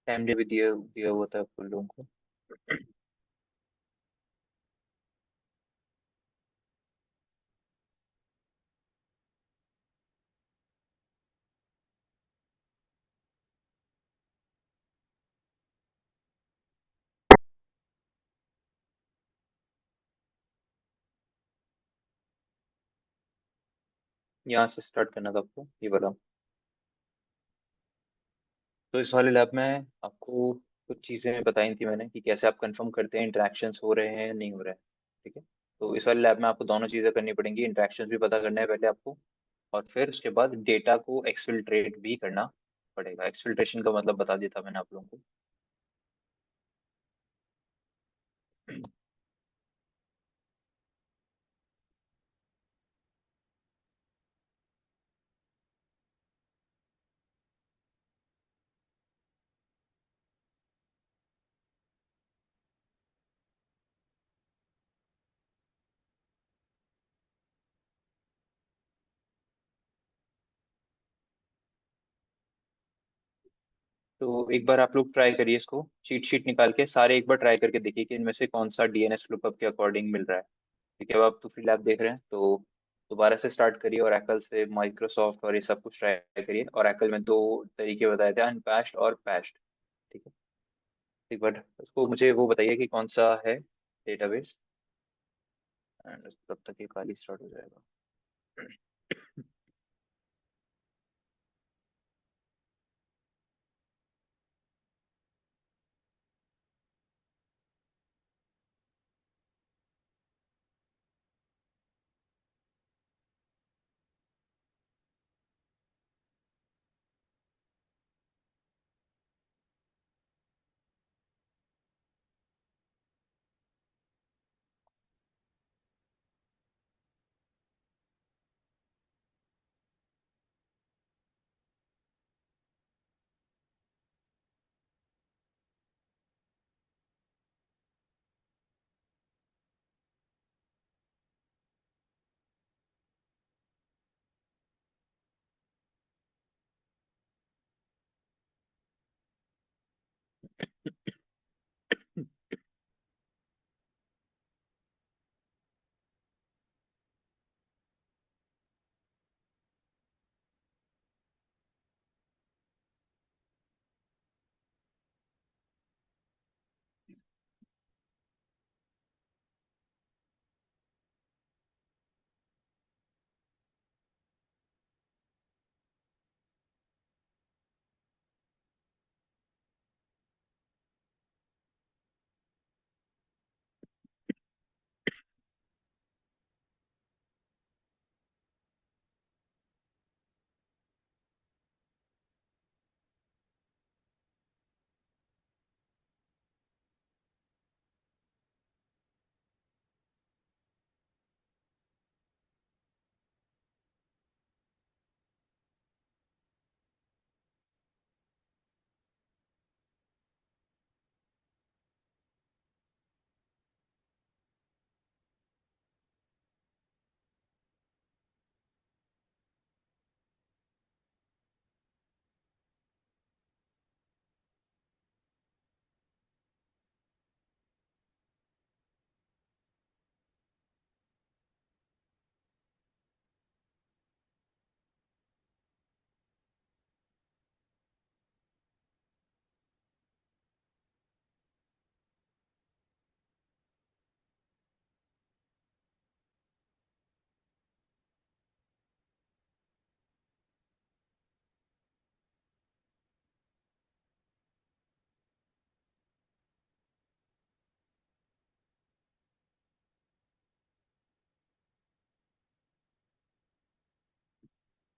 Time भी दिया दिया हुआ था कुछ लोगों को। यहाँ से स्टार्ट करना था आपको, ये वाला। तो इस वाले लैब में आपको कुछ चीज़ें बताई थी मैंने कि कैसे आप कंफर्म करते हैं इंटरेक्शंस हो रहे हैं या नहीं हो रहे हैं। ठीक है। तो इस वाले लैब में आपको दोनों चीज़ें करनी पड़ेंगी, इंटरेक्शंस भी पता करना है पहले आपको, और फिर उसके बाद डेटा को एक्सफिल्ट्रेट भी करना पड़ेगा। एक्सफिल्ट्रेशन का मतलब बता दिया था मैंने आप लोगों को। तो एक बार आप लोग ट्राई करिए, इसको चीट शीट निकाल के सारे एक बार ट्राई करके देखिए कि इनमें से कौन सा डीएनएस लुकअप के अकॉर्डिंग मिल रहा है। ठीक है। अब आप दूसरी लैब देख रहे हैं तो दोबारा से स्टार्ट करिए, और एकल से माइक्रोसॉफ्ट और ये सब कुछ ट्राई करिए। और एकल में दो तरीके बताए थे, अनपैच्ड और पैच्ड। ठीक है। एक बार उसको मुझे वो बताइए कि कौन सा है डेटाबेस, एंड तब तक ये खाली स्टार्ट हो जाएगा।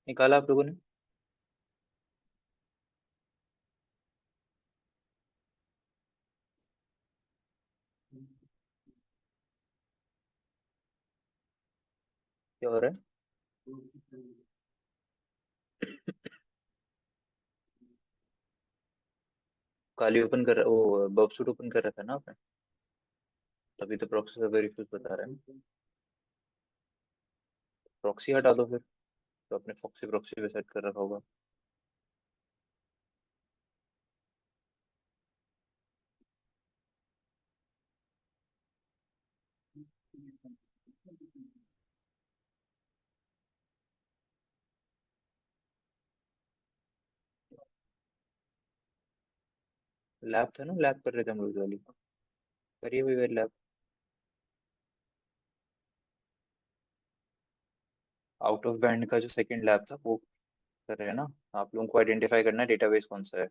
निकाला आप लोगों ने? क्या हो रहा है? काली ओपन कर, वो बब सूट ओपन कर रखा है ना आपने? तभी तो प्रॉक्सी सर्वर इश्यूज बता रहे हैं। प्रॉक्सी हटा दो फिर, तो आपने प्रॉक्सी प्रॉक्सी पे सेट कर रखा होगा। लैब था ना, लैब कर रहे थे हम लोग वाली, करिए वही वाली लैब। आउट ऑफ बैंड का जो सेकंड लैब था वो कर रहे हैं ना। आप लोगों को आइडेंटिफाई करना है डेटाबेस कौन सा है।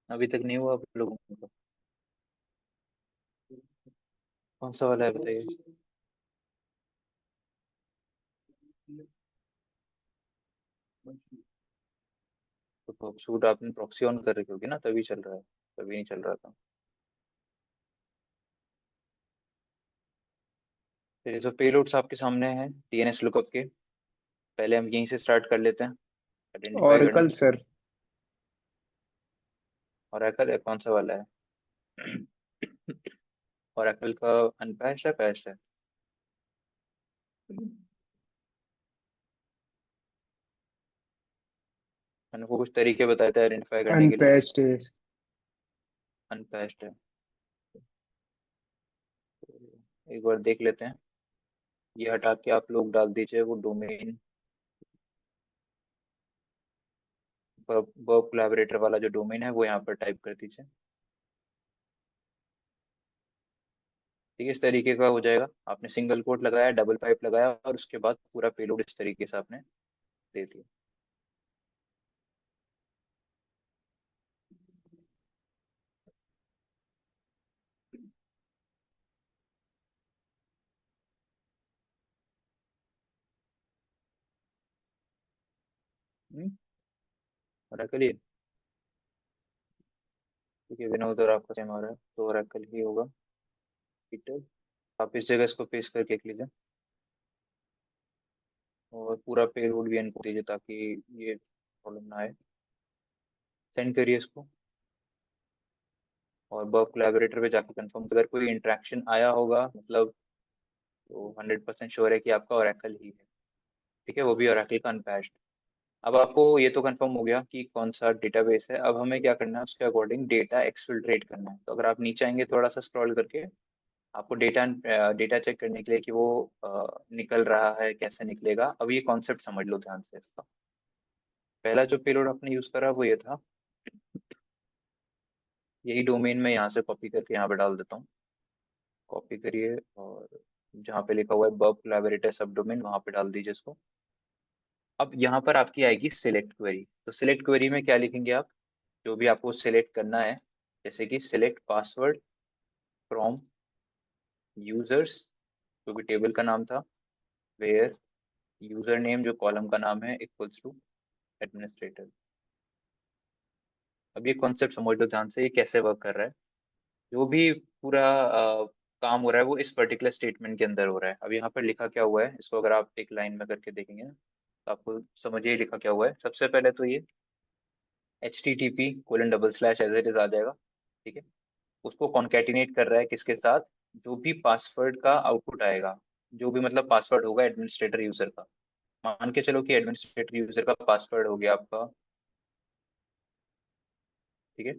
अभी तक नहीं हुआ आप लोगों का? कौन सा वाला है बताइए। तो शूट आपने प्रॉक्सी ऑन कर रखी होगी ना, तभी चल रहा है, तभी नहीं चल रहा था। फिर जो पेलोड्स आपके सामने हैं डीएनएस लुकअप के, पहले हम यहीं से स्टार्ट कर लेते हैं आइडेंटिफाई करना। Oracle sir. ओरेकल है, कौन सा वाला है? ओरेकल का अनपैच्ड है, पैच्ड है? मैंने को कुछ तरीके बताए थे आइडेंटिफाई करने के लिए। अनपैच्ड है। अनपैच्ड है। तो एक बार देख लेते हैं। ये हटा के आप लोग डाल दीजिए वो डोमेन, वर्ब कोलैबोरेटर वाला जो डोमेन है वो यहाँ पर टाइप कर दीजिए। ठीक है, इस तरीके का हो जाएगा। आपने सिंगल कोट लगाया, डबल पाइप लगाया, और उसके बाद पूरा पेलोड इस तरीके से आपने दे दिया। ओरेकल ही। ठीक है, विनोद और आपका सेम आ रहा है तो ओरेकल ही होगा। ठीक है, आप इस जगह इसको पेस्ट करके लिख लीजिए, और पूरा पेलोड भी इनको दीजिए ताकि ये प्रॉब्लम ना आए। सेंड करिए इसको, और वर्क कोलैबोरेटर पे जाके कंफर्म, अगर कोई इंटरेक्शन आया होगा मतलब, तो 100% श्योर है कि आपका ओरेकल ही है। ठीक है, वो भी ओरेकल का अनपैच्ड। अब आपको ये तो कंफर्म हो गया कि कौन सा डेटाबेस है। अब हमें क्या करना है, उसके अकॉर्डिंग डेटा एक्सफिल्ट्रेट करना है। तो अगर आप नीचे आएंगे थोड़ा सा स्क्रॉल करके, आपको डेटा डेटा चेक करने के लिए कि वो निकल रहा है, कैसे निकलेगा। अब ये कॉन्सेप्ट समझ लो ध्यान से इसका। पहला जो पेलोड आपने यूज करा वो ये था, यही डोमेन में यहाँ से कॉपी करके यहाँ पे डाल देता हूँ। कॉपी करिए, और जहाँ पे लिखा हुआ है वर्ब कोलैबोरेटर सब डोमेन, वहाँ पे डाल दीजिए इसको। अब यहाँ पर आपकी आएगी सिलेक्ट क्वेरी। तो सिलेक्ट क्वेरी में क्या लिखेंगे आप, जो भी आपको सिलेक्ट करना है, जैसे कि सिलेक्ट पासवर्ड फ्रॉम यूजर्स, जो भी टेबल का नाम था, वेयर यूजर नेम जो कॉलम का नाम है इक्वल्स टू एडमिनिस्ट्रेटर। अब ये कॉन्सेप्ट समझ लो ध्यान से, ये कैसे वर्क कर रहा है। जो भी पूरा काम हो रहा है वो इस पर्टिकुलर स्टेटमेंट के अंदर हो रहा है। अब यहाँ पर लिखा क्या हुआ है, इसको अगर आप एक लाइन में करके देखेंगे ना तो आपको समझिए लिखा क्या हुआ है। सबसे पहले तो ये http:// एज इट इज आ जाएगा, ठीक है। उसको कॉन्केटिनेट कर रहा है किसके साथ, जो भी पासवर्ड का आउटपुट आएगा, जो भी मतलब पासवर्ड होगा एडमिनिस्ट्रेटर यूजर का। मान के चलो कि एडमिनिस्ट्रेटर यूजर का पासवर्ड हो गया आपका, ठीक है।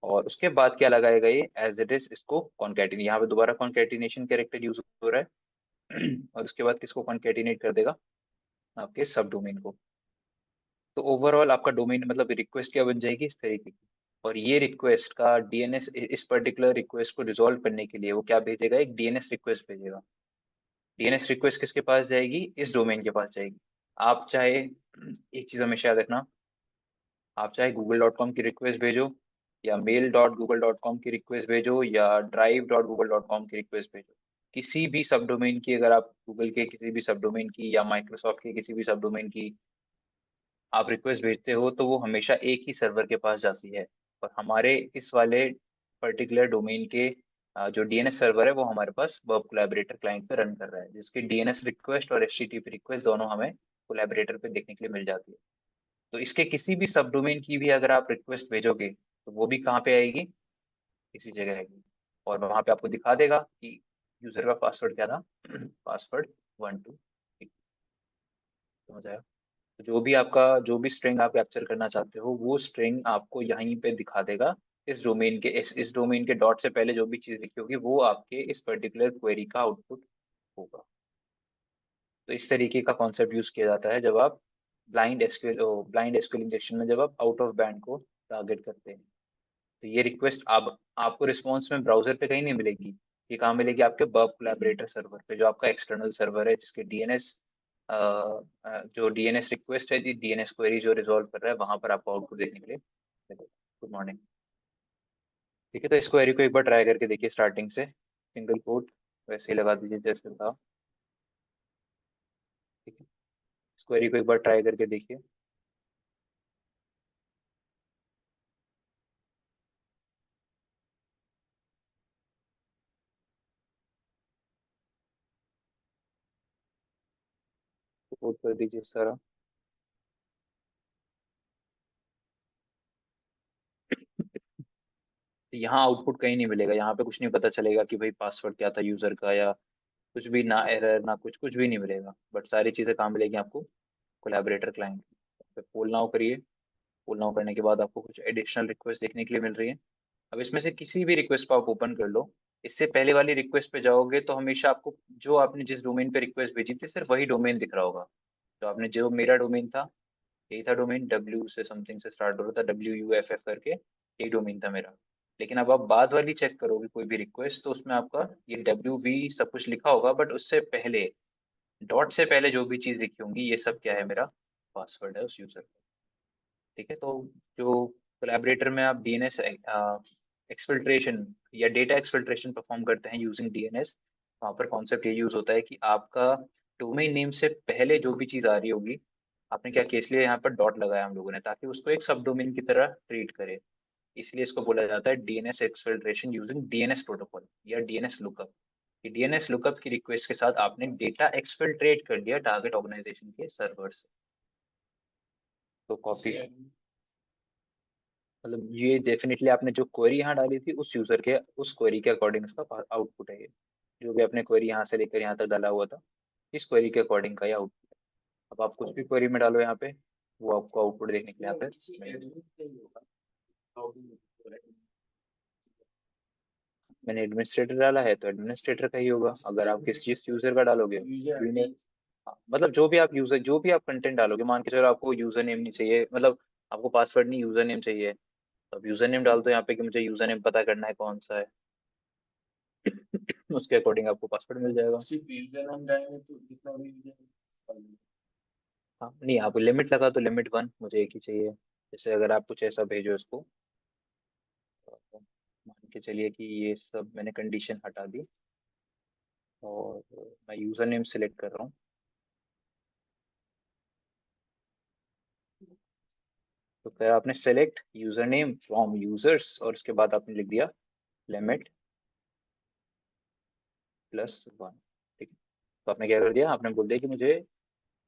और उसके बाद क्या लगाएगा ये, एज इट इज इसको कॉन्केटिनेट, यहाँ पे दोबारा कॉन्केटिनेशन कैरेक्टर यूज हो रहा है और उसके बाद किसको कॉन्केटिनेट कर देगा, आपके सब डोमेन को। तो ओवरऑल आपका डोमेन मतलब रिक्वेस्ट क्या बन जाएगी इस तरीके की। और ये रिक्वेस्ट का डीएनएस, इस पर्टिकुलर रिक्वेस्ट को रिजॉल्व करने के लिए वो क्या भेजेगा, एक डीएनएस रिक्वेस्ट भेजेगा। डीएनएस रिक्वेस्ट किसके पास जाएगी, इस डोमेन के पास जाएगी। आप चाहे एक चीज हमेशा याद रखना, आप चाहे google.com की रिक्वेस्ट भेजो या mail.google.com की रिक्वेस्ट भेजो या drive.google.com की रिक्वेस्ट भेजो, किसी भी सब डोमेन की, अगर आप गूगल के किसी भी सब डोमेन की या माइक्रोसॉफ्ट के किसी भी सब डोमेन की आप रिक्वेस्ट भेजते हो तो वो हमेशा एक ही सर्वर के पास जाती है। और हमारे इस वाले पर्टिकुलर डोमेन के जो डीएनएस सर्वर है वो हमारे पास वर्ब कोलैबोरेटर क्लाइंट पे रन कर रहा है, जिसकी डीएनएस रिक्वेस्ट और एचटीटीपी रिक्वेस्ट दोनों हमें कोलैबोरेटर पे देखने के लिए मिल जाती है। तो इसके किसी भी सब डोमेन की भी अगर आप रिक्वेस्ट भेजोगे तो वो भी कहाँ पे आएगी, इसी जगह आएगी। और वहां पे आपको दिखा देगा कि यूजर का पासवर्ड क्या था पासवर्ड 1 2। समझ आया। तो जो भी आपका, जो भी स्ट्रिंग आप कैप्चर करना चाहते हो वो स्ट्रिंग आपको यहीं पे दिखा देगा। इस डोमेन के इस डोमेन के डॉट से पहले जो भी चीज लिखी होगी वो आपके इस पर्टिकुलर क्वेरी का आउटपुट होगा। तो इस तरीके का कॉन्सेप्ट यूज किया जाता है जब आप ब्लाइंड एसक्यूएल इंजेक्शन में जब आप आउट ऑफ बैंड को टारगेट करते हैं। तो ये रिक्वेस्ट अब आपको रिस्पॉन्स में ब्राउजर पे कहीं नहीं मिलेगी, ये कहाँ मिलेगी, आपके बर्ब कोलैबोरेटर सर्वर पे, जो आपका एक्सटर्नल सर्वर है जिसके डीएनएस जो डीएनएस रिक्वेस्ट है, डीएनएस क्वेरी जो रिजॉल्व कर रहा है, वहां पर आपको आउटपुट देखने के लिए मिलेगा। Good morning. ठीक है, तो इस क्वेरी को एक बार ट्राई करके देखिए स्टार्टिंग से, सिंगल कोट वैसे ही लगा दीजिए जैसे था। ठीक है, इस क्वेरी को एक बार ट्राई करके देखिए। कोड कर दीजिए सारा। तो यहाँ आउटपुट कहीं नहीं मिलेगा, यहाँ पे कुछ नहीं पता चलेगा कि भाई पासवर्ड क्या था यूजर का, या कुछ भी, ना एरर ना कुछ, कुछ भी नहीं मिलेगा। बट सारी चीजें कहाँ मिलेगी आपको, कोलैबोरेटर क्लाइंट पे। पोल नाउ करिए। पोल नाउ करने के बाद आपको कुछ एडिशनल रिक्वेस्ट देखने के लिए मिल रही है। अब इसमें से किसी भी रिक्वेस्ट को आप ओपन कर लो। इससे पहले वाली रिक्वेस्ट पे जाओगे तो हमेशा आपको जो आपने जिस डोमेन पे रिक्वेस्ट भेजी थी सिर्फ वही डोमेन दिख रहा होगा। तो आपने जो, मेरा डोमेन था, यही था डोमेन, डब्ल्यू से समथिंग से स्टार्ट हो रहा था, WUFF करके, यही डोमेन था मेरा। लेकिन अब आप बाद वाली चेक करोगे कोई भी रिक्वेस्ट तो उसमें आपका ये WV सब कुछ लिखा होगा, बट उससे पहले, डॉट से पहले जो भी चीज लिखी होंगी ये सब क्या है, मेरा पासवर्ड है उस यूजर का। ठीक है, तो जो कोलैबोरेटर में आप डीएनएस एक्सफिल्ट्रेशन या डेटा एक्सफिल्ट्रेशन परफॉर्म करते हैं यूजिंग डीएनएस, वहाँ पर कॉन्सेप्ट ये यूज होता है कि आपका डोमेन नेम से पहले जो भी चीज आ रही होगी, आपने क्या किया, इसलिए यहाँ पर डॉट लगाया हम लोगों ने ताकि उसको एक सब डोमेन की तरह ट्रीट करे। इसलिए इसको बोला जाता है DNS exfiltration using DNS protocol या डीएनएस लुकअप। डीएनएस लुकअप की रिक्वेस्ट के साथ आपने डेटा एक्सफिल्ट्रेट कर दिया टारगेट ऑर्गेनाइजेशन के सर्वर से। तो कॉपी, मतलब ये डेफिनेटली आपने जो क्वेरी यहाँ डाली थी उस यूजर के, उस क्वेरी के अकॉर्डिंग इसका आउटपुट है ये। जो भी आपने क्वेरी यहाँ से लेकर यहाँ तक डाला हुआ था, इस क्वेरी के अकॉर्डिंग का ये आउटपुट है। अब आप कुछ भी क्वेरी में डालो यहाँ पे, वो आपको आउटपुट देखने के लिए यहाँ पे मिलेगा। मैंने एडमिनिस्ट्रेटर डाला है तो एडमिनिस्ट्रेटर का ही होगा। अगर आप किस चीज यूजर का डालोगे, हाँ, मतलब जो भी आप यूजर, जो भी आप कंटेंट डालोगे, मान के चलो आपको यूजर नेम नहीं चाहिए, मतलब आपको पासवर्ड नहीं, यूजर नेम चाहिए, तो आप यूजर नेम डाल दो यहाँ पे कि मुझे यूजर नेम पता करना है कौन सा है उसके अकॉर्डिंग आपको पासवर्ड मिल जाएगा। हाँ नहीं, आप लिमिट लगा तो लिमिट 1, मुझे एक ही चाहिए। जैसे अगर आप कुछ ऐसा भेजो इसको, तो मान के चलिए कि ये सब मैंने कंडीशन हटा दी और मैं यूजर नेम सेलेक्ट कर रहा हूँ। तो फिर आपने select user name from users और उसके बाद आपने लिख दिया लिमिट +1। ठीक है। तो आपने क्या कर दिया, आपने बोल दिया कि मुझे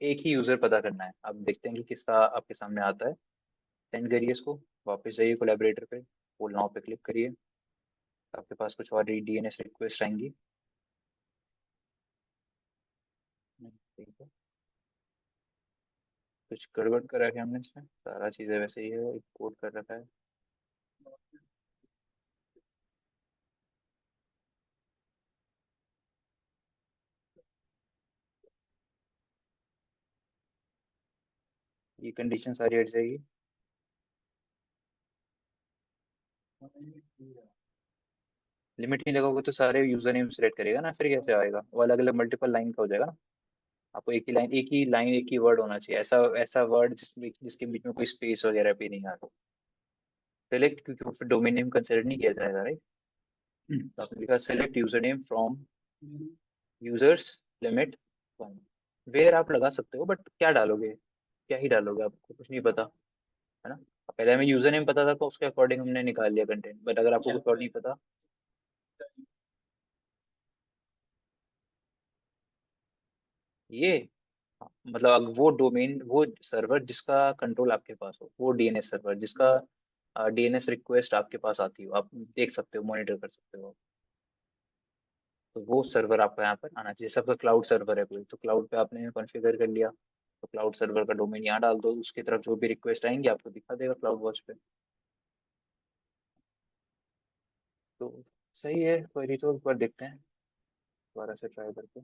एक ही यूजर पता करना है। अब देखते हैं कि किसका आपके सामने आता है। सेंड करिए इसको, वापस जाइए कोलैबोरेटर पे, पुल नाउ पे क्लिक करिए। आपके पास कुछ और डीएनएस रिक्वेस्ट आएंगी। ठीक है। कुछ गड़बड़ कर रखा है हमने इसमें, सारा चीज़ें वैसे ही है, कोड कर रखा है। ये कंडीशन सारी हट जाएगी। लिमिट नहीं लगाओगे तो सारे यूजर नेम सिलेक्ट करेगा ना, फिर कैसे आएगा वो, अलग अलग मल्टीपल लाइन का हो जाएगा ना। आपको एक ही लाइन एक ही वर्ड होना चाहिए, ऐसा ऐसा वर्ड जिसके बीच में कोई स्पेस वगैरह भी नहीं आ रहा। सेलेक्ट, क्योंकि फिर डोमेन नेम कंसिडर नहीं किया जाएगा, राइट। तो आपने लिखा select user name from users limit one. Where आप लगा सकते हो, बट क्या डालोगे, क्या ही डालोगे, आपको कुछ नहीं पता, है ना। पहले हमें यूजर नेम पता था तो उसके अकॉर्डिंग हमने निकाल लिया कंटेंट, बट अगर आपको कुछ और नहीं पता। ये मतलब वो डोमेन, वो सर्वर जिसका कंट्रोल आपके पास हो, वो डीएनएस सर्वर जिसका डीएनएस रिक्वेस्ट आपके पास आती हो, आप देख सकते हो, मॉनिटर कर सकते हो। तो वो सर्वर आपको यहाँ पर आना चाहिए। सबका क्लाउड सर्वर है कोई, तो क्लाउड पे आपने कॉन्फ़िगर कर लिया, तो क्लाउड सर्वर का डोमेन यहाँ डाल दो, उसकी तरफ जो भी रिक्वेस्ट आएंगे आपको दिखा देगा क्लाउड वॉच पे। तो सही है, क्वेरी तो एक बार देखते हैं, दोबारा से ट्राई करके।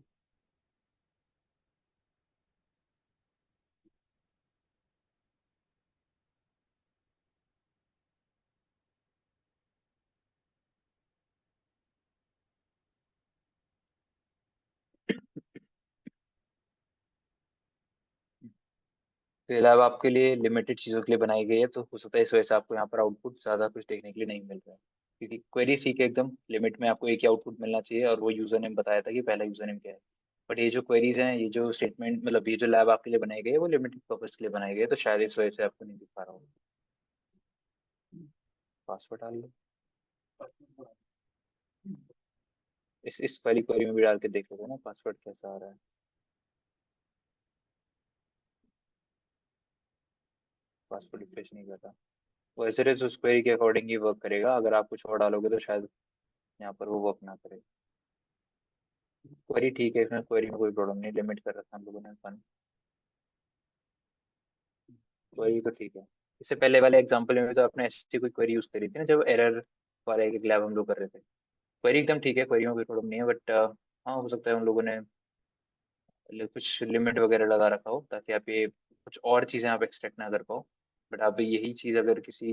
तो ये लैब आपके लिए लिमिटेड चीज़ों के लिए बनाई गई है, तो हो सकता है इस वजह से आपको यहाँ पर आउटपुट ज़्यादा कुछ देखने के लिए नहीं मिल रहा है। क्योंकि क्वेरी ठीक है एकदम, लिमिट में आपको एक ही आउटपुट मिलना चाहिए, और वो यूज़र नेम बताया था कि पहला यूज़र नेम क्या है। बट ये जो क्वेरीज हैं, ये जो स्टेटमेंट, मतलब ये जो लैब आपके लिए बनाई गई है, वो लिमिटेड पर्पज के लिए बनाई गई है, तो शायद इस वजह से आपको नहीं दिख पा रहा होगा। पासवर्ड डाल लो। इस वाली क्वेरी में भी डाल के देख लो ना पासवर्ड कैसा आ रहा है। पासवर्ड रिफ्रेश नहीं कर रहा। वो एज इट इज उस क्वेरी के अकॉर्डिंग ही वर्क करेगा, अगर आप कुछ और डालोगे तो शायद यहाँ पर वो वर्क ना करे। क्वेरी ठीक है, इसमें क्वेरी में कोई प्रॉब्लम नहीं, लिमिट कर रखा है हम लोगों ने फन। क्वेरी तो ठीक है। इससे पहले वाले एग्जांपल में भी तो आपने ऐसी कोई क्वेरी यूज करी थी ना, जब एरर वाला एक लैब हम लोग कर रहे थे। क्वेरी एकदम ठीक है, क्वेरी में कोई प्रॉब्लम नहीं है, बट हाँ हो सकता है उन लोगों ने कुछ लिमिट वगैरह लगा रखा हो, ताकि आप ये कुछ और चीज़ें आप एक्सट्रैक्ट ना कर पाओ। बट आप यही चीज़ अगर किसी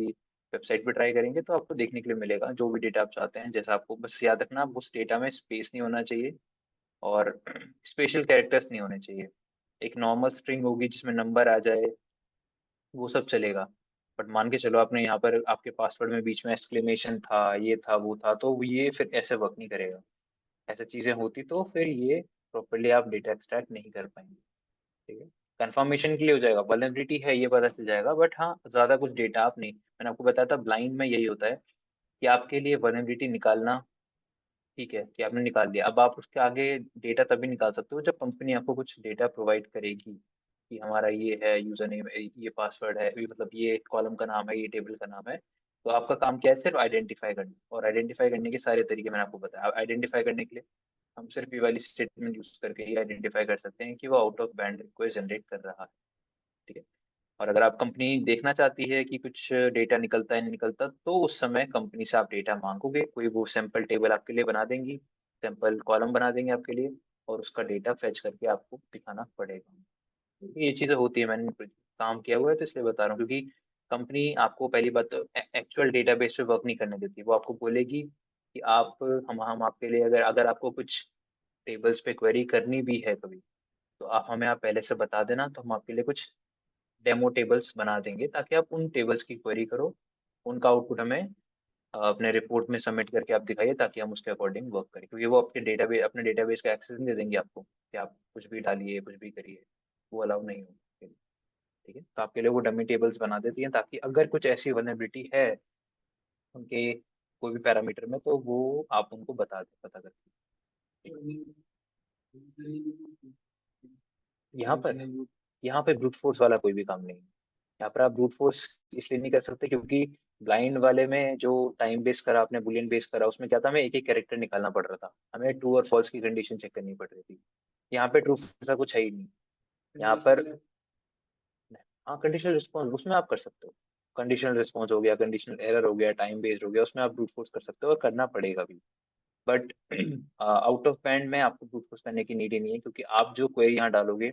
वेबसाइट पे ट्राई करेंगे तो आपको देखने के लिए मिलेगा जो भी डेटा आप चाहते हैं। जैसा आपको बस याद रखना, उस डेटा में स्पेस नहीं होना चाहिए, और स्पेशल कैरेक्टर्स नहीं होने चाहिए। एक नॉर्मल स्ट्रिंग होगी जिसमें नंबर आ जाए, वो सब चलेगा। बट मान के चलो आपने यहाँ पर आपके पासवर्ड में बीच में एक्सक्लेमेशन था, ये था वो था, तो ये फिर ऐसे वर्क नहीं करेगा। ऐसे चीज़ें होती तो फिर ये प्रॉपरली आप डेटा एक्सट्रैक्ट नहीं कर पाएंगे। ठीक है। कंफर्मेशन के लिए हो जाएगा, वल्नरेबिलिटी है ये पता चल जाएगा, बट हाँ ज्यादा कुछ डेटा आप नहीं, मैंने आपको बताया था ब्लाइंड में यही होता है कि आपके लिए वल्नरेबिलिटी निकालना, ठीक है, कि आपने निकाल लिया, अब आप उसके आगे डेटा तभी निकाल सकते हो जब कंपनी आपको कुछ डेटा प्रोवाइड करेगी, कि हमारा ये है यूजर नेम, ये पासवर्ड है, ये मतलब ये कॉलम का नाम है, ये टेबल का नाम है। तो आपका काम क्या है, सिर्फ आइडेंटिफाई करना, और आइडेंटिफाई करने के सारे तरीके मैंने आपको बताया। आइडेंटिफाई करने के लिए हम सिर्फ ये वाली स्टेटमेंट यूज करके ही आइडेंटिफाई कर सकते हैं कि वो out of band request generate कर रहा है। ठीक है। और अगर आप कंपनी देखना चाहती है कि कुछ डेटा निकलता है नहीं निकलता, तो उस समय कंपनी से आप डेटा मांगोगे, कोई वो सैंपल टेबल आपके लिए बना देंगी, सैंपल कॉलम बना देंगे आपके लिए, और उसका डेटा फेच करके आपको दिखाना पड़ेगा। ये चीजें होती है, मैंने काम किया हुआ है तो इसलिए बता रहा हूँ। क्योंकि कंपनी आपको पहली बात तो एक्चुअल डेटाबेस पे वर्क नहीं करने देती, वो आपको बोलेगी कि आप, हम आपके लिए, अगर अगर आपको कुछ टेबल्स पे क्वेरी करनी भी है कभी, तो आप पहले से बता देना, तो हम आपके लिए कुछ डेमो टेबल्स बना देंगे, ताकि आप उन टेबल्स की क्वेरी करो, उनका आउटपुट हमें अपने रिपोर्ट में सबमिट करके आप दिखाइए, ताकि हम उसके अकॉर्डिंग वर्क करें। क्योंकि वो आपके डेटाबेस, अपने डेटाबेस का एक्सेस नहीं दे देंगे आपको कि आप कुछ भी डालिए कुछ भी करिए, वो अलाउ नहीं होगा। ठीक है, तो आपके लिए वो डमी टेबल्स बना देती हैं ताकि अगर कुछ ऐसी वल्नरेबिलिटी है उनके कोई भी पैरामीटर में तो वो आप उनको पता करते हैं। यहाँ पर यहाँ पे ब्रूट फोर्स वाला कोई भी काम नहीं है। यहाँ पर आप ब्रूट फोर्स इसलिए नहीं कर सकते क्योंकि ब्लाइंड वाले में जो टाइम बेस करा आपने बुलियन बेस करा उसमें क्या था, हमें एक एक कैरेक्टर निकालना पड़ रहा था, हमें ट्रू और फॉल्स की कंडीशन चेक करनी पड़ रही थी। यहाँ पे ट्रू ऐसा कुछ है ही नहीं। यहाँ पर हाँ, कंडीशनल रिस्पॉन्स उसमें आप कर सकते हो। कंडीशनल रिस्पॉन्स हो गया, कंडीशनल एरर हो गया, टाइम बेस्ड हो गया, उसमें आप ब्रूट फोर्स कर सकते हो और करना पड़ेगा भी। बट आउट ऑफ बैंड में आपको ब्रूट फोर्स करने की नीड ही नहीं है क्योंकि आप जो क्वेरी यहाँ डालोगे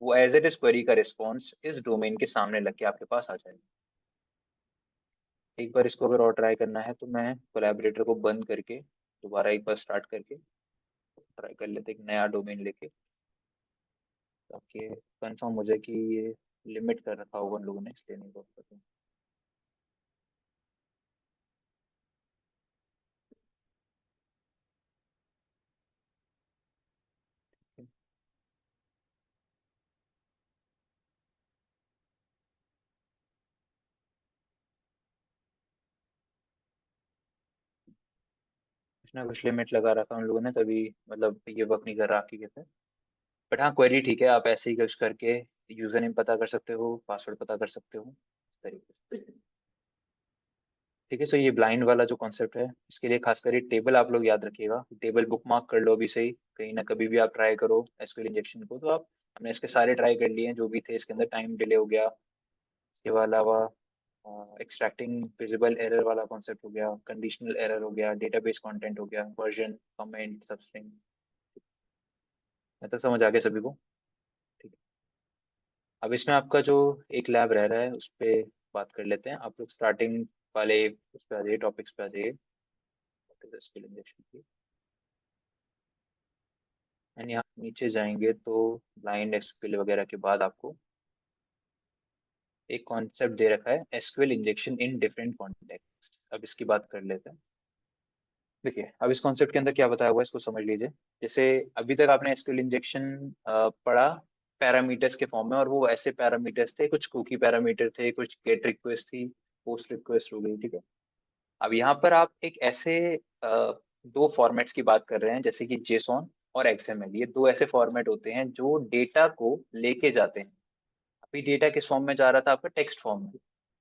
वो एज इट इज क्वेरी का रिस्पॉन्स इस डोमेन के सामने लग के आपके पास आ जाएगा। एक बार इसको अगर और ट्राई करना है तो मैं कोलैबोरेटर को बंद करके दोबारा एक बार स्टार्ट करके ट्राई कर लेते एक नया डोमेन लेके, ताकि कंफर्म हो जाए कि ये लिमिट कर रखा होगा उन लोगों ने, इसलिए नहीं बहुत पता। कुछ ना कुछ लिमिट लगा रखा उन लोगों ने, तभी मतलब ये वर्क नहीं कर रहा आपकी कैसे। बट हाँ, क्वेरी ठीक है, आप ऐसे ही कुछ करके यूजर नेम पता कर सकते हो, पासवर्ड पता कर सकते हो इस तरीके से। ठीक है, सो ये ब्लाइंड वाला जो कॉन्सेप्ट है इसके लिए खासकर ये टेबल आप लोग याद रखिएगा, टेबल बुकमार्क कर लो अभी से ही, कहीं ना कभी भी आप ट्राई करो एसक्यूएल इंजेक्शन को तो आप, हमने इसके सारे ट्राई कर लिए हैं जो भी थे इसके अंदर, टाइम डिले हो गया, इसके अलावा एक्सट्रैक्टिंग विजिबल एरर वाला कॉन्सेप्ट हो गया, कंडीशनल एरर हो गया, डेटाबेस कंटेंट हो गया, वर्जन कमेंट सबस्ट्रिंग। मैं तो समझ आ गया सभी को। ठीक है, अब इसमें आपका जो एक लैब रह रहा है उस पर बात कर लेते हैं। आप लोग स्टार्टिंग वाले उस पर आ जाइए, टॉपिक्स पे आ जाइए, एसक्यूएल इंजेक्शन की। एंड यहाँ नीचे जाएंगे तो ब्लाइंड एसक्यूएल वगैरह के बाद आपको एक कॉन्सेप्ट दे रखा है, SQL injection in different context. अब इसकी बात कर लेते हैं। देखिए, अब इस कॉन्सेप्ट के अंदर क्या बताया हुआ है इसको समझ लीजिए। जैसे अभी तक आपने एसक्यूएल इंजेक्शन पढ़ा पैरामीटर्स के फॉर्म में, और वो ऐसे पैरामीटर्स थे, कुछ कुकी पैरामीटर थे, कुछ गेट रिक्वेस्ट थी, पोस्ट रिक्वेस्ट हो गई, ठीक है। अब यहाँ पर आप एक ऐसे दो फॉर्मेट्स की बात कर रहे हैं जैसे कि जेसॉन और एक्सएमएल। ये दो ऐसे फॉर्मेट होते हैं जो डेटा को लेके जाते हैं। अभी डेटा किस फॉर्म में जा रहा था आपका, टेक्स्ट फॉर्म में।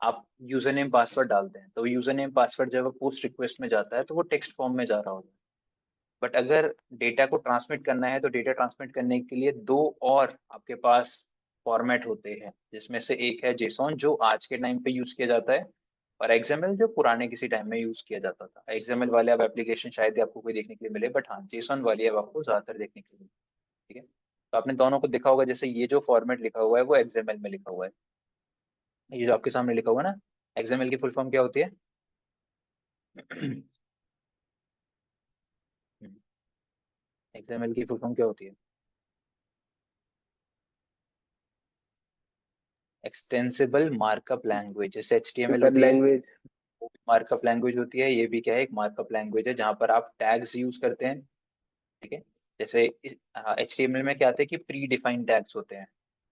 आप यूजर नेम पासवर्ड डालते हैं तो यूजर नेम पासवर्ड जब पोस्ट रिक्वेस्ट में जाता है तो वो टेक्स्ट फॉर्म में जा रहा होता है। बट अगर डेटा को ट्रांसमिट करना है तो डेटा ट्रांसमिट करने के लिए दो और आपके पास फॉर्मेट होते हैं, जिसमें से एक है जेसॉन जो आज के टाइम पे यूज किया जाता है, और एक्सएमएल जो पुराने किसी टाइम में यूज किया जाता था। एक्सएमएल वाले अब एप्लीकेशन शायद ही आपको कोई देखने के लिए मिले, बट हाँ जेसॉन वाली अब आपको ज्यादातर देखने के लिए मिले। ठीक है, तो आपने दोनों को देखा होगा, जैसे ये जो फॉर्मेट लिखा हुआ है वो एक्सएमएल में लिखा हुआ है, ये जो आपके सामने लिखा हुआ है ना, एक्सएमएल की फुल फॉर्म क्या होती है? एक्सएमएल की फुल फॉर्म क्या होती है? Extensible markup language. जैसे एचटीएमएल प्रिफर्ड होती है लैंग्वेज। वो मार्कअप लैंग्वेज होती है, ये भी क्या है, एक मार्कअप लैंग्वेज है जहाँ पर आप टैग्स यूज करते हैं। ठीक है, जैसे एचटीएमएल में क्या आते हैं कि प्री डिफाइंड टैग्स होते हैं,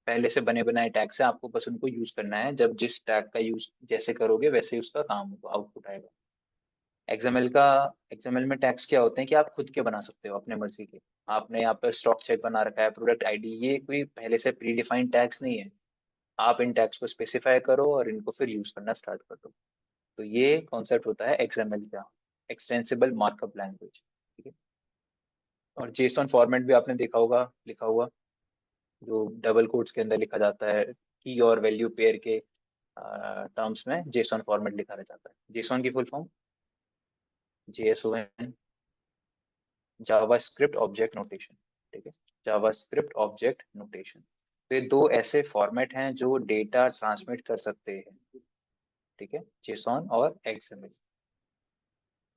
पहले से बने बनाए टैग्स हैं, आपको बस उनको यूज करना है, जब जिस टैग का यूज जैसे करोगे वैसे ही उसका काम होगा, आउटपुट आएगा। एक्सएमएल का एक्सएमएल में टैग्स क्या होते हैं कि आप खुद के बना सकते हो अपने मर्जी के। आपने यहाँ पर स्टॉक चेक बना रखा है, प्रोडक्ट आईडी, ये कोई पहले से प्री डिफाइंड टैग्स नहीं है। आप इन टैग्स को स्पेसिफाई करो और इनको फिर यूज करना स्टार्ट कर दो। तो ये कॉन्सेप्ट होता है एक्सएमएल का, एक्सटेंसिबल मार्कअप लैंग्वेज। ठीक है, और जेसॉन फॉर्मेट भी आपने देखा होगा लिखा हुआ, जो डबल कोट्स के अंदर लिखा जाता है, की और वैल्यू पेयर के टर्म्स में जेसॉन फॉर्मेट लिखा रह जाता है। जेसॉन की full form JSON, JavaScript object notation. ठीक है, जावास्क्रिप्ट ऑब्जेक्ट नोटेशन। तो ये दो ऐसे फॉर्मेट हैं जो डेटा ट्रांसमिट कर सकते हैं। ठीक है, जेसॉन और एक्सएमएल।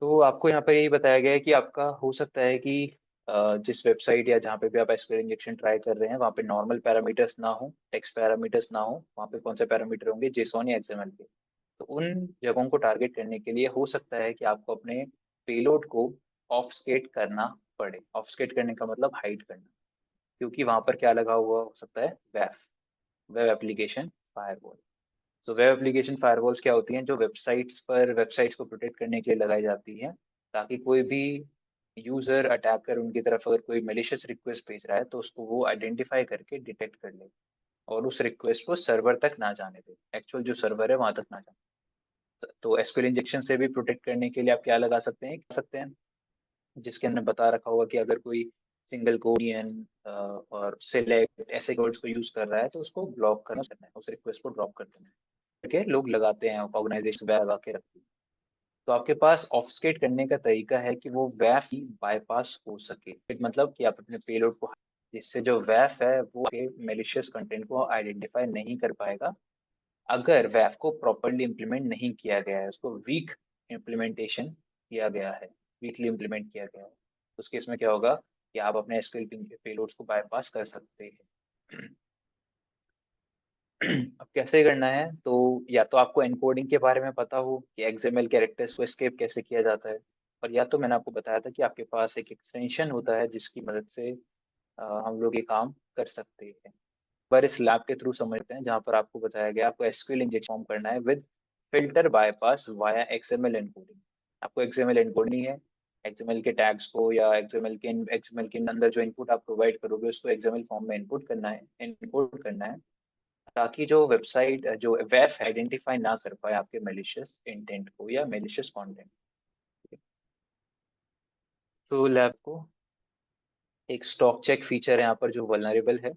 तो आपको यहाँ पर यही बताया गया है कि आपका हो सकता है कि जिस वेबसाइट या जहाँ पे भी आप एसक्यूएल इंजेक्शन ट्राई कर रहे हैं वहाँ पे नॉर्मल पैरामीटर्स ना हो, टेक्स्ट पैरामीटर्स ना हो, वहाँ पे कौन से पैरामीटर होंगे, जेसॉन या एक्सएमएल के। तो उन जगहों को टारगेट करने के लिए हो सकता है कि आपको अपने पेलोड को ऑफस्केट करना पड़े। ऑफस्केट करने का मतलब हाइड करना, क्योंकि वहाँ पर क्या लगा हुआ हो सकता है, वेब वेब एप्लीकेशन फायरवॉल। तो वेब एप्लीकेशन फायरवॉल्स क्या होती हैं, जो वेबसाइट्स को प्रोटेक्ट करने के लिए लगाई जाती हैं, ताकि कोई भी यूजर अटैक कर उनकी तरफ अगर कोई मेलिशियस रिक्वेस्ट भेज रहा है तो उसको वो आइडेंटिफाई करके डिटेक्ट कर ले और उस रिक्वेस्ट को सर्वर तक ना जाने दे, एक्चुअल जो सर्वर है वहां तक ना जाने। तो एसक्यूएल इंजेक्शन से भी प्रोटेक्ट करने के लिए आप क्या लगा सकते हैं जिसके अंदर बता रखा होगा कि अगर कोई सिंगल कोडियन और सिलेक्ट ऐसे कोड्स को यूज कर रहा है तो उसको ब्लॉक करना है, उस रिक्वेस्ट को ड्रॉप कर देना है करके लोग लगाते हैं, ऑर्गेनाइजेशन लगा के रखती है। तो आपके पास ऑब्फुस्केट करने का तरीका है कि वो वैफ बाईपास हो सके, मतलब कि आप अपने पेलोड को, जिससे जो वैफ है वो मेलिशियस कंटेंट को आइडेंटिफाई नहीं कर पाएगा अगर वैफ को प्रॉपरली इम्प्लीमेंट नहीं किया गया है, उसको वीक इम्प्लीमेंटेशन किया गया है, वीकली इम्प्लीमेंट किया गया है। उस केस में क्या होगा कि आप अपने एसक्यूएल पेलोड्स को बाईपास कर सकते हैं। अब कैसे करना है, तो या तो आपको एनकोडिंग के बारे में पता हो कि एक्सएमएल कैरेक्टर्स को एस्केप कैसे किया जाता है, और या तो मैंने आपको बताया था कि आपके पास एक एक्सटेंशन होता है जिसकी मदद से हम लोग ये काम कर सकते हैं। पर इस लैब के थ्रू समझते हैं जहाँ पर आपको बताया गया आपको एसक्यूएल इंजेक्शन फॉर्म करना है with filter bypass via XML encoding. आपको एक्सएमएल एनकोडिंग है, एक्सएमएल के टैग्स को या एक्सएमएल के अंदर जो इनपुट आप प्रोवाइड करोगे उसको एक्सएमएल फॉर्म में इनपुट करना है, इनकोड करना है, ताकि जो वेबसाइट जो वेब आइडेंटिफाई ना कर पाए आपके मेलिशियस इंटेंट को या मेलिशियस कंटेंट। तो लैब को एक स्टॉक चेक फीचर है यहाँ पर जो वल्नरेबल है,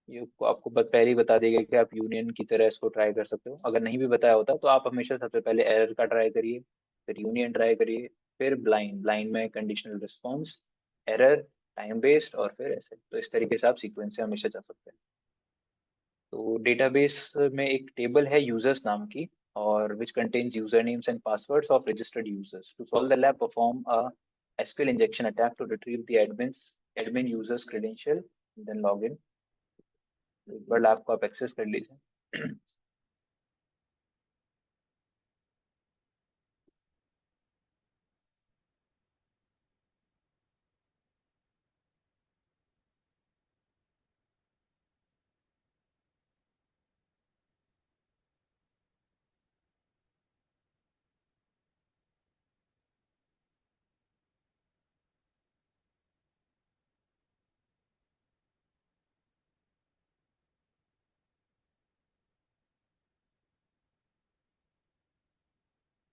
ये आपको पहले ही बता देगा कि आप यूनियन की तरह इसको ट्राई कर सकते हो। अगर नहीं भी बताया होता तो आप हमेशा सबसे पहले एरर का ट्राई करिए, फिर यूनियन ट्राई करिए, फिर ब्लाइंड में conditional response, error, time based, और फिर ऐसे। तो इस तरीके से आप सीक्वेंस से हमेशा जा सकते हैं। तो डेटाबेस में एक टेबल है यूजर्स नाम की, और which contains usernames and passwords of registered users. To solve the lab, perform a SQL injection attack to retrieve the admin user's credential, then log in। एक बार लैब को आप एक्सेस कर लीजिए।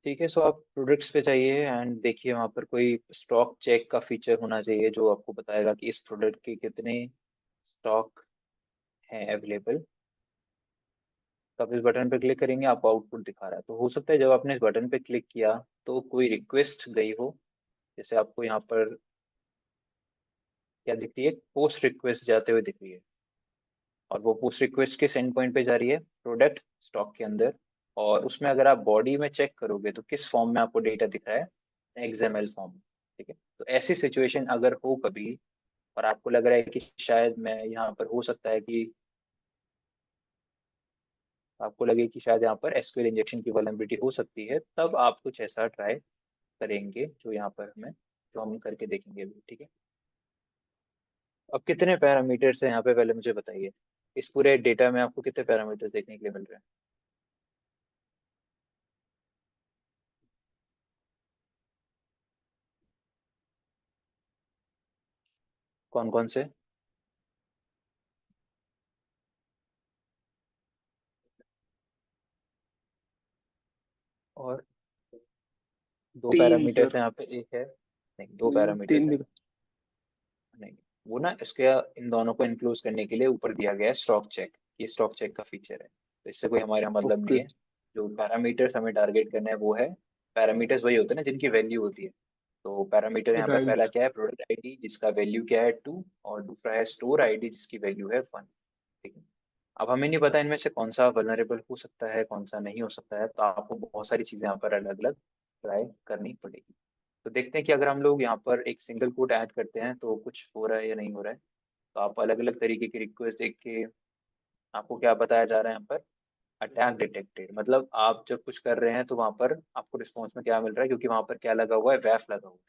ठीक है, सो आप प्रोडक्ट्स पे चाहिए एंड देखिए वहाँ पर कोई स्टॉक चेक का फीचर होना चाहिए जो आपको बताएगा कि इस प्रोडक्ट के कितने स्टॉक हैं अवेलेबल। तो आप इस बटन पे क्लिक करेंगे, आपको आउटपुट दिखा रहा है। तो हो सकता है जब आपने इस बटन पे क्लिक किया तो कोई रिक्वेस्ट गई हो, जैसे आपको यहाँ पर क्या दिख रही है, पोस्ट रिक्वेस्ट जाते हुए दिख रही है, और वो पोस्ट रिक्वेस्ट किस एंड पॉइंट पे जा रही है, प्रोडक्ट स्टॉक के अंदर। और उसमें अगर आप बॉडी में चेक करोगे तो किस फॉर्म में आपको डेटा दिख रहा है, एक्सएमएल फॉर्म। ठीक है, तो ऐसी सिचुएशन अगर हो कभी और आपको लग रहा है कि शायद मैं यहाँ पर हो सकता है कि आपको लगे कि शायद यहाँ पर एसक्यूएल इंजेक्शन की वल्नरेबिलिटी हो सकती है, तब आप कुछ ऐसा ट्राई करेंगे जो यहाँ पर जो हम करके देखेंगे अभी। ठीक है, अब कितने पैरामीटर्स हैं यहाँ पे पहले मुझे बताइए, इस पूरे डेटा में आपको कितने पैरामीटर्स देखने के लिए मिल रहे हैं? कौन कौन से? और दो तीन पैरामीटर्स सर। हैं यहाँ पे, एक है, नहीं दो तीन पैरामीटर्स हैं। दिख। नहीं, वो ना इसके इन दोनों को इनक्लूड करने के लिए ऊपर दिया गया है स्टॉक चेक, ये स्टॉक चेक का फीचर है, तो इससे कोई हमारा मतलब नहीं ओके। है। जो पैरामीटर्स हमें टारगेट करना है वो है, पैरामीटर्स वही होते हैं ना जिनकी वैल्यू होती है। तो पैरामीटर यहाँ पर पहला राइट। क्या है, प्रोडक्ट आईडी जिसका वैल्यू क्या है 2, और दूसरा है स्टोर आईडी जिसकी वैल्यू है 1। ठीक है, अब हमें नहीं पता इनमें से कौन सा वल्नरेबल हो सकता है कौन सा नहीं हो सकता है, तो आपको बहुत सारी चीजें यहाँ पर अलग अलग ट्राई करनी पड़ेगी। तो देखते हैं कि अगर हम लोग यहाँ पर एक सिंगल कोड ऐड करते हैं तो कुछ हो रहा है या नहीं हो रहा है। तो आप अलग अलग तरीके की रिक्वेस्ट देख के, आपको क्या बताया जा रहा है यहाँ पर, अटैक डिटेक्टेड, मतलब आप जब कुछ कर रहे हैं तो वहाँ पर आपको रिस्पॉन्स में क्या मिल रहा है, क्योंकि वहाँ पर क्या लगा हुआ है, वैफ लगा हुआ है,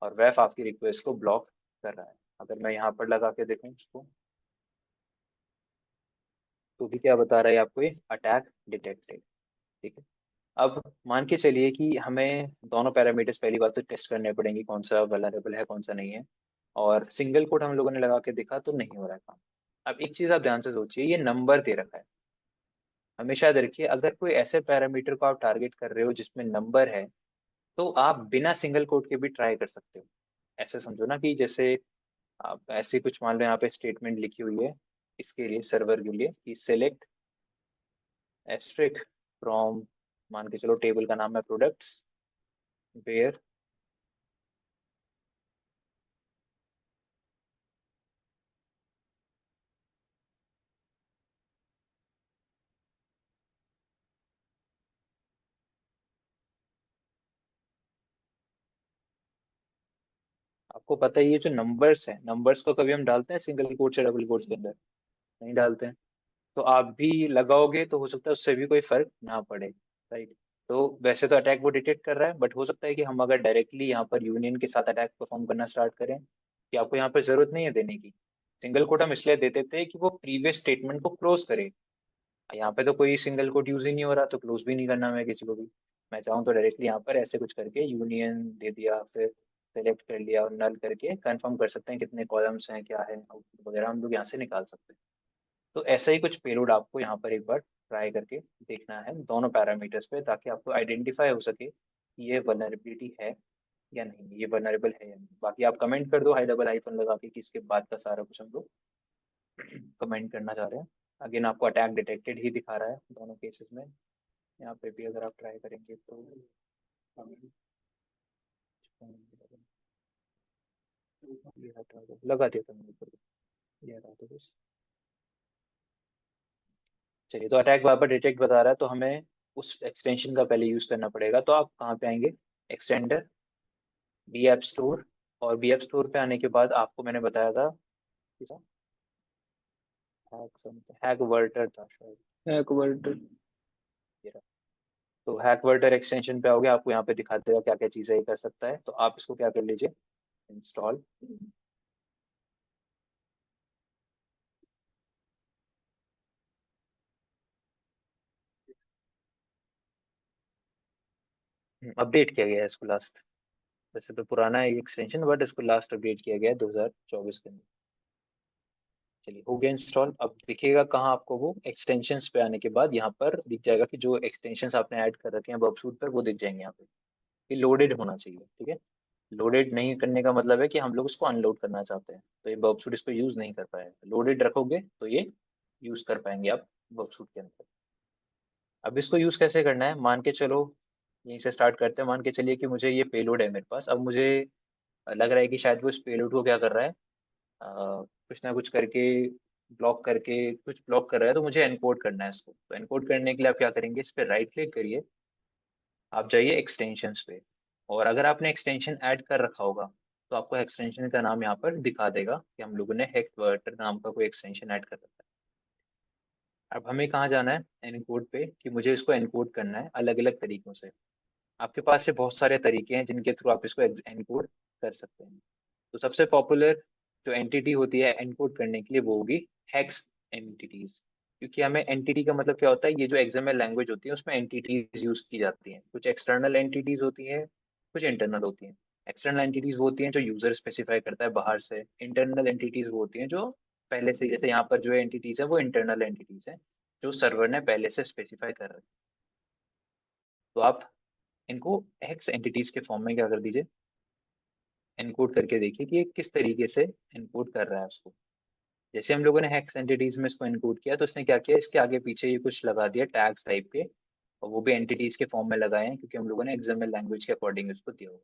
और वैफ आपकी रिक्वेस्ट को ब्लॉक कर रहा है। अगर मैं यहाँ पर लगा के देखूँ इसको, तो भी क्या बता रहा है आपको, ये अटैक डिटेक्टेड। ठीक है। अब मान के चलिए कि हमें दोनों पैरामीटर्स पहली बात तो टेस्ट करने पड़ेंगे, कौन सा वल्नरेबल है कौन सा नहीं है। और सिंगल कोड हम लोगों ने लगा के देखा तो नहीं हो रहा है काम। अब एक चीज आप ध्यान से सोचिए, ये नंबर दे रखा है। हमेशा याद रखिए, अगर कोई ऐसे पैरामीटर को आप टारगेट कर रहे हो जिसमें नंबर है, तो आप बिना सिंगल कोड के भी ट्राई कर सकते हो। ऐसे समझो ना कि जैसे आप ऐसे कुछ मान लो यहाँ पे स्टेटमेंट लिखी हुई है इसके लिए, सर्वर के लिए, कि सेलेक्ट एस्ट्रिक फ्रॉम, मान के चलो टेबल का नाम है प्रोडक्ट्स, वेयर। आपको पता ही है, ये जो नंबर्स है, नंबर्स को कभी हम डालते हैं सिंगल कोट से डबल कोट्स के अंदर? नहीं डालते हैं। तो आप भी लगाओगे तो हो सकता है उससे भी कोई फर्क ना पड़े। राइट। तो वैसे तो अटैक वो डिटेक्ट कर रहा है, बट हो सकता है कि हम अगर डायरेक्टली यहाँ पर यूनियन के साथ अटैक परफॉर्म करना स्टार्ट करें, कि आपको यहाँ पर जरूरत नहीं है देने की। सिंगल कोट हम इसलिए देते थे कि वो प्रीवियस स्टेटमेंट को क्लोज करे। यहाँ पे तो कोई सिंगल कोट यूज ही नहीं हो रहा, तो क्लोज भी नहीं करना मैं किसी को भी। मैं चाहूँ तो डायरेक्टली यहाँ पर ऐसे कुछ करके यूनियन दे दिया, फिर सेलेक्ट कर लिया और नल करके कंफर्म कर सकते हैं कितने कॉलम्स हैं, क्या है, आउटपुट वगैरह हम लोग यहाँ से निकाल सकते हैं। तो ऐसा ही कुछ पेलोड आपको यहाँ पर एक बार ट्राई करके देखना है दोनों पैरामीटर्स पे, ताकि आपको आइडेंटिफाई हो सके कि ये वनरेबिलिटी है या नहीं, ये वनरेबल है या नहीं। बाकी आप कमेंट कर दो हाई डबल हाइफन लगा के कि इसके बाद का सारा कुछ हम लोग कमेंट करना चाह रहे हैं। अगेन आपको अटैक डिटेक्टेड ही दिखा रहा है दोनों केसेस में। यहाँ पे भी अगर आप ट्राई करेंगे तो ये हटा दो, लगा दिया था मैंने ऊपर, ये हटा दो बस। चलिए, तो अटैक वहाँ पर डिटेक्ट बता रहा है, तो हमें उस एक्सटेंशन का पहले यूज करना पड़ेगा। तो आप कहाँ पे आएंगे, एक्सटेंडर, बी ऐप स्टोर। और बी ऐप स्टोर पे आने के बाद आपको मैंने बताया था हैक वर्टर था शायद, हैक वर्टर। तो हैक वर्टर एक्सटेंशन पे आओगे, आपको यहाँ पे दिखा देगा क्या क्या चीजें ये कर सकता है। तो आप इसको क्या कर लीजिए, इंस्टॉल। अपडेट किया गया है इसको लास्ट। वैसे तो पुराना है ये एक्सटेंशन, बट इसको लास्ट अपडेट किया गया है 2024 के अंदर। चलिए, हो गया इंस्टॉल। अब दिखेगा कहाँ आपको, वो एक्सटेंशंस पे आने के बाद यहाँ पर दिख जाएगा कि जो एक्सटेंशंस आपने ऐड कर रखे हैं बबसूट पर, वो दिख जाएंगे यहाँ पे। ये लोडेड होना चाहिए, ठीक है। लोडेड नहीं करने का मतलब है कि हम लोग इसको अनलोड करना चाहते हैं, तो ये बबसूट इसको यूज नहीं कर पाएगा। लोडेड रखोगे तो ये यूज कर पाएंगे आप बबसूट के अंदर। अब इसको यूज कैसे करना है, मान के चलो यहीं से स्टार्ट करते हैं। मान के चलिए कि मुझे ये पेलोड है मेरे पास। अब मुझे लग रहा है कि शायद वो इस पेलोड को क्या कर रहा है, कुछ ना कुछ करके ब्लॉक करके कुछ ब्लॉक कर रहा है। तो मुझे एनकोड करना है इसको। तो एनकोड करने के लिए आप क्या करेंगे, इस पर राइट क्लिक करिए, आप जाइए एक्सटेंशंस पे। और अगर आपने एक्सटेंशन ऐड कर रखा होगा, तो आपको एक्सटेंशन का नाम यहाँ पर दिखा देगा कि हम लोगों ने हेक्सवर्टर नाम का कोई एक्सटेंशन ऐड कर रखा है। अब हमें कहाँ जाना है, एनकोड पे, कि मुझे इसको एनकोड करना है अलग अलग तरीकों से। आपके पास से बहुत सारे तरीके हैं जिनके थ्रू आप इसको एनकोड कर सकते हैं। तो सबसे पॉपुलर जो एंटिटी होती है एनकोड करने के लिए, वो होगी हेक्स एंटिटीज। क्योंकि हमें एंटिटी का मतलब क्या होता है, ये जो एक्सएमएल लैंग्वेज होती है उसमें एंटिटीज यूज की जाती हैं। कुछ एक्सटर्नल एंटिटीज होती हैं, कुछ इंटरनल होती हैं। एक्सटर्नल एंटिटीज वो होती हैं जो यूजर स्पेसिफाई करता है बाहर से। इंटरनल एंटिटीज वो होती हैं जो पहले से, जैसे यहाँ पर जो एंटिटीज है वो इंटरनल एंटिटीज हैं, जो सर्वर ने पहले से स्पेसिफाई कर रखी। तो आप इनको हेक्स एंटिटीज के फॉर्म में क्या कर दीजिए, एनकोड करके देखिए कि ये किस तरीके से एनकोड कर रहा है उसको। जैसे हम लोगों ने हेक्स एंटिटीज में इसको एनकोड किया, तो इसने क्या किया, इसके आगे पीछे ये कुछ लगा दिया टैग्स टाइप के, और वो भी एंटिटीज के फॉर्म में लगाए हैं क्योंकि हम लोगों ने एक्सएमएल लैंग्वेज के अकॉर्डिंग उसको दिया हुआ।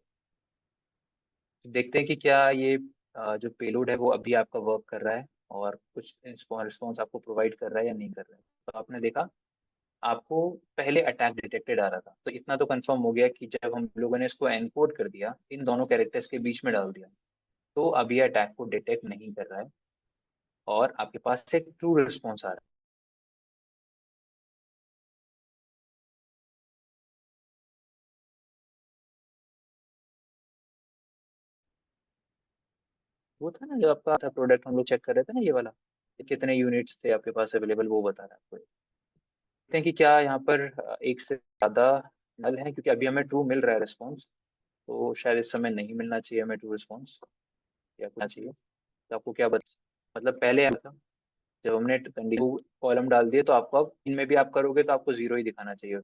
तो देखते हैं कि क्या ये जो पेलोड है वो अभी आपका वर्क कर रहा है और कुछ रिस्पॉन्स आपको प्रोवाइड कर रहा है या नहीं कर रहा है। तो आपने देखा, आपको पहले अटैक डिटेक्टेड आ रहा था, तो इतना तो कंफर्म हो गया कि जब हम लोगों ने इसको एनकोड कर दिया, इन दोनों कैरेक्टर्स के बीच में डाल दिया, तो अभी अटैक को डिटेक्ट नहीं कर रहा है और आपके पास एक ट्रू रिस्पॉन्स आ रहा है। वो था ना जो आपका था प्रोडक्ट, हम लोग चेक कर रहे थे ना, ये वाला। कितने यूनिट्स थे आपके पास अवेलेबल वो बता रहा है आपको। देखते हैं कि क्या यहाँ पर एक से ज्यादा नल है, क्योंकि अभी हमें ट्रू मिल रहा है रिस्पॉन्स। तो शायद इस समय नहीं मिलना चाहिए हमें ट्रू रिस्पॉन्स, या करना चाहिए। तो आपको क्या मतलब पहले आया था जब हमने कंडीशन कॉलम डाल दिए, तो आपको अब इनमें भी आप करोगे तो आपको जीरो ही दिखाना चाहिए।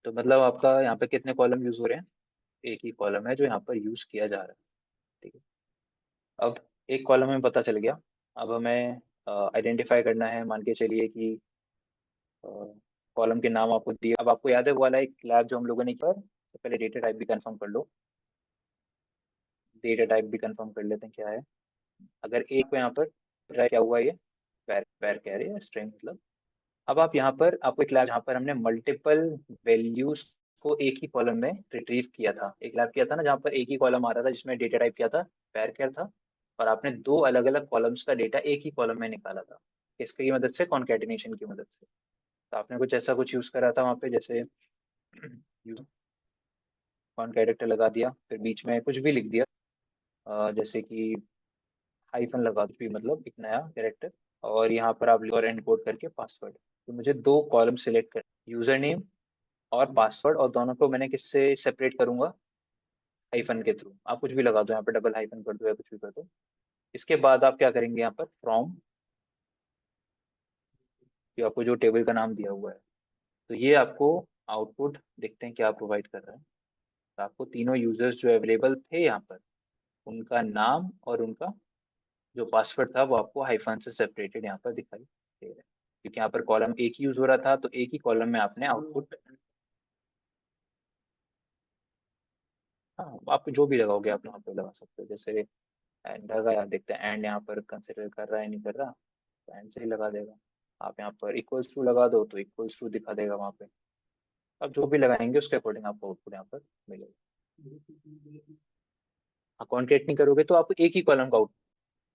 तो मतलब आपका यहाँ पे कितने कॉलम यूज हो रहे हैं? एक ही कॉलम है जो यहाँ पर यूज किया जा रहा है। ठीक है। अब एक कॉलम हमें पता चल गया। अब हमें आइडेंटिफाई करना है, मान के चलिए कि कॉलम के नाम आपको दिए। अब आपको याद है वो वाला एक लैब जो हम लोगों ने किया, तो पहले डेटा टाइप भी कंफर्म कर लो। डेटा टाइप भी कंफर्म कर लेते हैं क्या है। अगर एक को यहाँ पर क्या हुआ ये, वैर कह रहे हैं स्ट्रिंग मतलब। अब आप यहाँ पर आपको एक लैब जहाँ पर हमने मल्टीपल वैल्यूज को एक ही कॉलम में रिट्रीव किया था, एक लैब किया था ना जहाँ पर एक ही कॉलम आ रहा था जिसमें डेटा टाइप किया था वैर था, और आपने दो अलग अलग कॉलम्स का डेटा एक ही कॉलम में निकाला था। किसकी मदद से? कॉन्केटिनेशन की मदद से। तो आपने कुछ ऐसा कुछ यूज करा था वहाँ पे, जैसे कॉन कैरेक्टर लगा दिया, फिर बीच में कुछ भी लिख दिया, जैसे कि हाइफन लगा दो, भी मतलब एक नया कैरेक्टर। और यहाँ पर आप और एनकोड करके पासवर्ड। तो मुझे दो कॉलम सिलेक्ट कर, यूजर नेम और पासवर्ड, और दोनों को मैंने किससे सेपरेट करूंगा? हाइफन के थ्रू। आप कुछ भी लगा दो यहाँ पे, डबल हाइफन कर दो या कुछ भी कर दो। इसके बाद आप क्या करेंगे यहाँ पर? फ्रॉम, जो आपको जो टेबल का नाम दिया हुआ है, तो ये आपको आउटपुट देखते हैं क्या प्रोवाइड कर रहा है। तो आपको तीनों यूजर्स जो अवेलेबल थे यहाँ पर, उनका नाम और उनका जो पासवर्ड था वो आपको हाइफन से सेपरेटेड यहाँ पर दिखाई दे रहा है, क्योंकि यहाँ पर कॉलम एक ही यूज हो रहा था, तो एक ही कॉलम में आपने आउटपुट। हाँ, आप जो भी लगाओगे आप यहाँ पे लगा सकते हो, जैसे एंड लगाया, देखते हैं एंड यहाँ पर कंसिडर कर रहा है नहीं कर रहा, तो एंड से ही लगा देगा। आप यहाँ पर इक्वल्स टू लगा दो तो इक्वल्स टू दिखा देगा वहाँ पे। आप जो भी लगाएंगे उसके अकॉर्डिंग आपको आउटपुट यहाँ पर मिलेगा। हाँ, कॉन्केट नहीं करोगे तो आपको एक ही कॉलम का आउटपुट,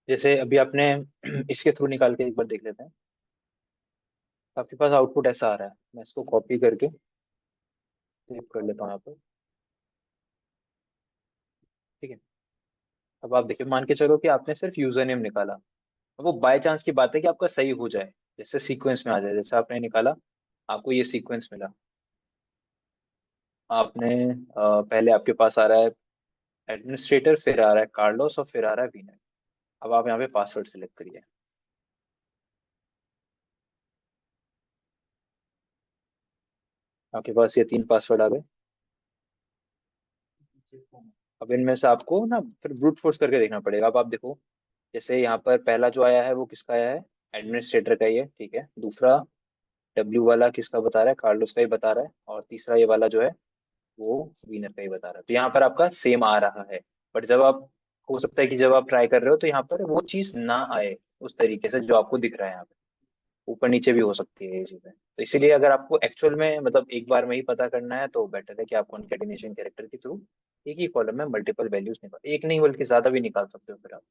जैसे अभी आपने इसके थ्रू निकाल के एक बार देख लेते हैं। तो आपके पास आउटपुट ऐसा आ रहा है, मैं इसको कॉपी करके सेव कर लेता हूँ यहाँ पर। ठीक है। अब आप देखिए, मान के चलो कि आपने सिर्फ यूजर नेम निकाला। अब वो बाय चांस की बात है कि आपका सही हो जाए, जैसे सीक्वेंस में आ जाए, जैसे आपने निकाला, आपको ये सीक्वेंस मिला। आपने पहले आपके पास आ रहा है एडमिनिस्ट्रेटर, फिर आ रहा है कार्लोस, और फिर आ रहा है विनय। अब आप यहाँ पे पासवर्ड सिलेक्ट करिए। आपके पास ये तीन पासवर्ड आ गए। अब इनमें से आपको ना फिर ब्रूट फोर्स करके देखना पड़ेगा। अब आप देखो, जैसे यहाँ पर पहला जो आया है वो किसका आया है? एडमिनिस्ट्रेटर का ही है, ठीक है। दूसरा डब्ल्यू वाला किसका बता रहा है? कार्लोस का ही बता रहा है। और तीसरा ये वाला जो है वो विनर का ही बता रहा है। तो यहाँ पर आपका सेम आ रहा है। बट जब आप, हो सकता है कि जब आप ट्राई कर रहे हो तो यहाँ पर वो चीज ना आए उस तरीके से जो आपको दिख रहा है यहाँ पे, ऊपर नीचे भी हो सकती है ये चीजें। तो इसीलिए अगर आपको एक्चुअल में मतलब एक बार में ही पता करना है तो बेटर है कि आप कॉन्केटिनेशन कैरेक्टर के थ्रू एक ही कॉलम में मल्टीपल वैल्यूज निकाल, एक नहीं बल्कि ज्यादा भी निकाल सकते हो फिर आप।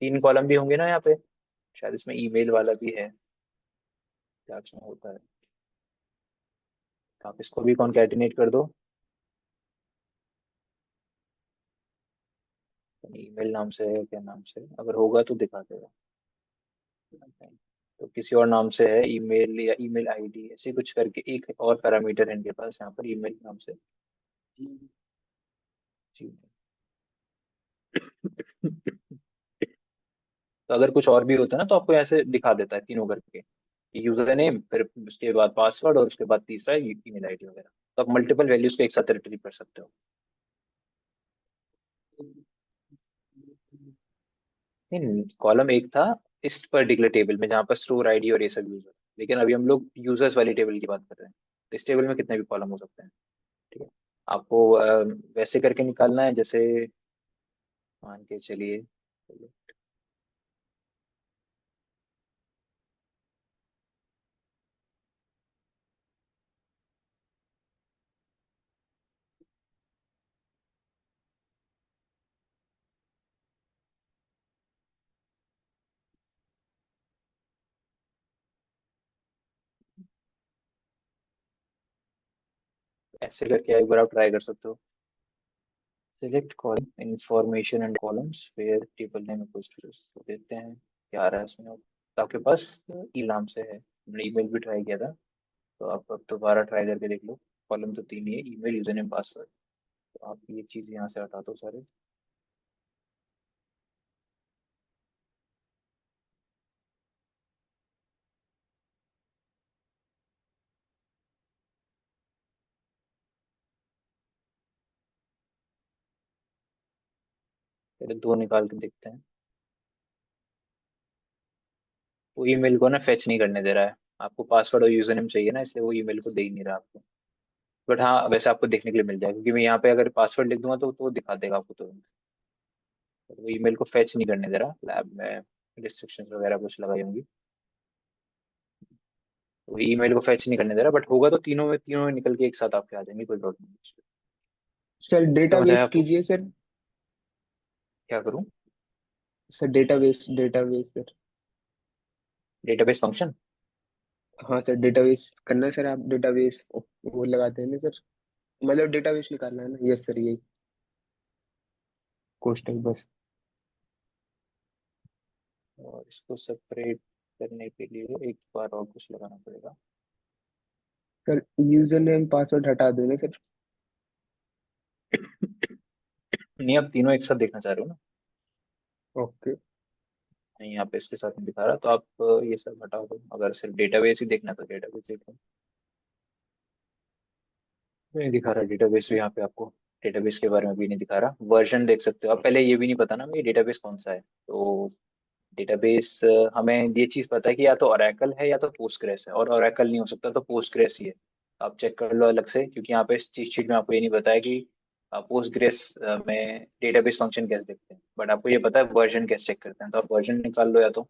तीन कॉलम भी होंगे ना यहाँ पे, शायद इसमें ईमेल वाला भी है, क्या इसमें होता है। तो आप इसको भी कॉन्केटिनेट कर दो, ईमेल नाम से है क्या, नाम से अगर होगा तो दिखा देगा। तो किसी और नाम से है ईमेल या ईमेल आईडी, ऐसे कुछ करके एक और पैरामीटर है इनके पास यहाँ पर ईमेल नाम से। जी। तो अगर कुछ और भी होता है ना तो आपको ऐसे दिखा देता है तीनों करके, यूजर नेम, फिर उसके बाद पासवर्ड, और उसके बाद तीसरा ईमेल आईडी वगैरह। तो आप मल्टीपल वैल्यूज को एक साथ रिट्रीव कर सकते हो। नहीं, कॉलम एक था इस पर्टिकुलर टेबल में जहाँ पर स्टोर आईडी और ये सब यूजर, लेकिन अभी हम लोग यूजर्स वाली टेबल की बात कर रहे हैं। तो इस टेबल में कितने भी कॉलम हो सकते हैं। ठीक है। आपको वैसे करके निकालना है, जैसे मान के चलिए, ऐसे करके एक बार आप ट्राई कर सकते हो। Select column information and columns where table name equals to this, तो देखते हैं क्या आ रहा है इसमें। तो आपके पास ई नाम से है, हमने ईमेल भी ट्राई किया था, तो आप अब दोबारा ट्राई करके देख लो। कॉलम तो तीन ही है, ईमेल, यूजर नेम, पासवर्ड। तो आप ये चीज़ यहाँ से हटा दो सारे। पहले दो निकाल के देखते हैं। वो ईमेल को ना फेच नहीं करने दे रहा है, आपको पासवर्ड और यूजर नेम चाहिए ना, इसलिए वो ईमेल को दे ही नहीं रहा आपको। बट हाँ, वैसे आपको देखने के लिए मिल जाएगा, क्योंकि मैं यहाँ पे अगर पासवर्ड लिख दूंगा तो वो दिखा देगा आपको तुरंत। तो वो ईमेल को फेच नहीं करने दे रहा, लैब में रिस्ट्रिक्शंस वगैरह कुछ लगाई होंगी। तो ईमेल को फेच नहीं करने दे रहा, बट होगा तो तीनों में निकल के एक साथ आपके आ जाएंगे, कोई प्रॉब्लम नहीं। सर समझ आया डेटाबेस आपको? कीजिए सर। क्या करूँ? Sir database database sir. Database function? हाँ सर डेटाबेस करना है सर, आप डेटाबेस वो लगाते हैं ना सर, मतलब डेटाबेस निकालना है ना, यस सर यही कोष्टक बस। और इसको सेपरेट करने के लिए एक बार और कुछ लगाना पड़ेगा। सर यूजर नेम पासवर्ड हटा दो ना सर। नहीं, आप तीनों एक साथ देखना चाह रहे हो ना? ओके। नहीं, यहाँ पे इसके साथ नहीं दिखा रहा, तो आप ये सब हटा दो। अगर सिर्फ डेटाबेस ही देखना है तो डेटाबेस देखो। नहीं दिखा रहा डेटाबेस भी यहाँ पे आपको। डेटाबेस के बारे में भी नहीं दिखा रहा। वर्जन देख सकते हो आप, पहले ये भी नहीं पता ना ये डेटाबेस कौन सा है। तो डेटाबेस, हमें ये चीज पता है कि या तो ओरेकल है या तो पोस्टग्रेस है, और ओरेकल नहीं हो सकता तो पोस्टग्रेस ही है। आप चेक कर लो अलग से, क्योंकि यहाँ पे इस चीट शीट में आपको ये नहीं बताया कि पोस्टग्रेस में डेटाबेस फंक्शन कैसे देखते हैं, बट आपको ये पता है वर्जन कैसे चेक करते हैं। तो आप वर्जन निकाल लो, या तो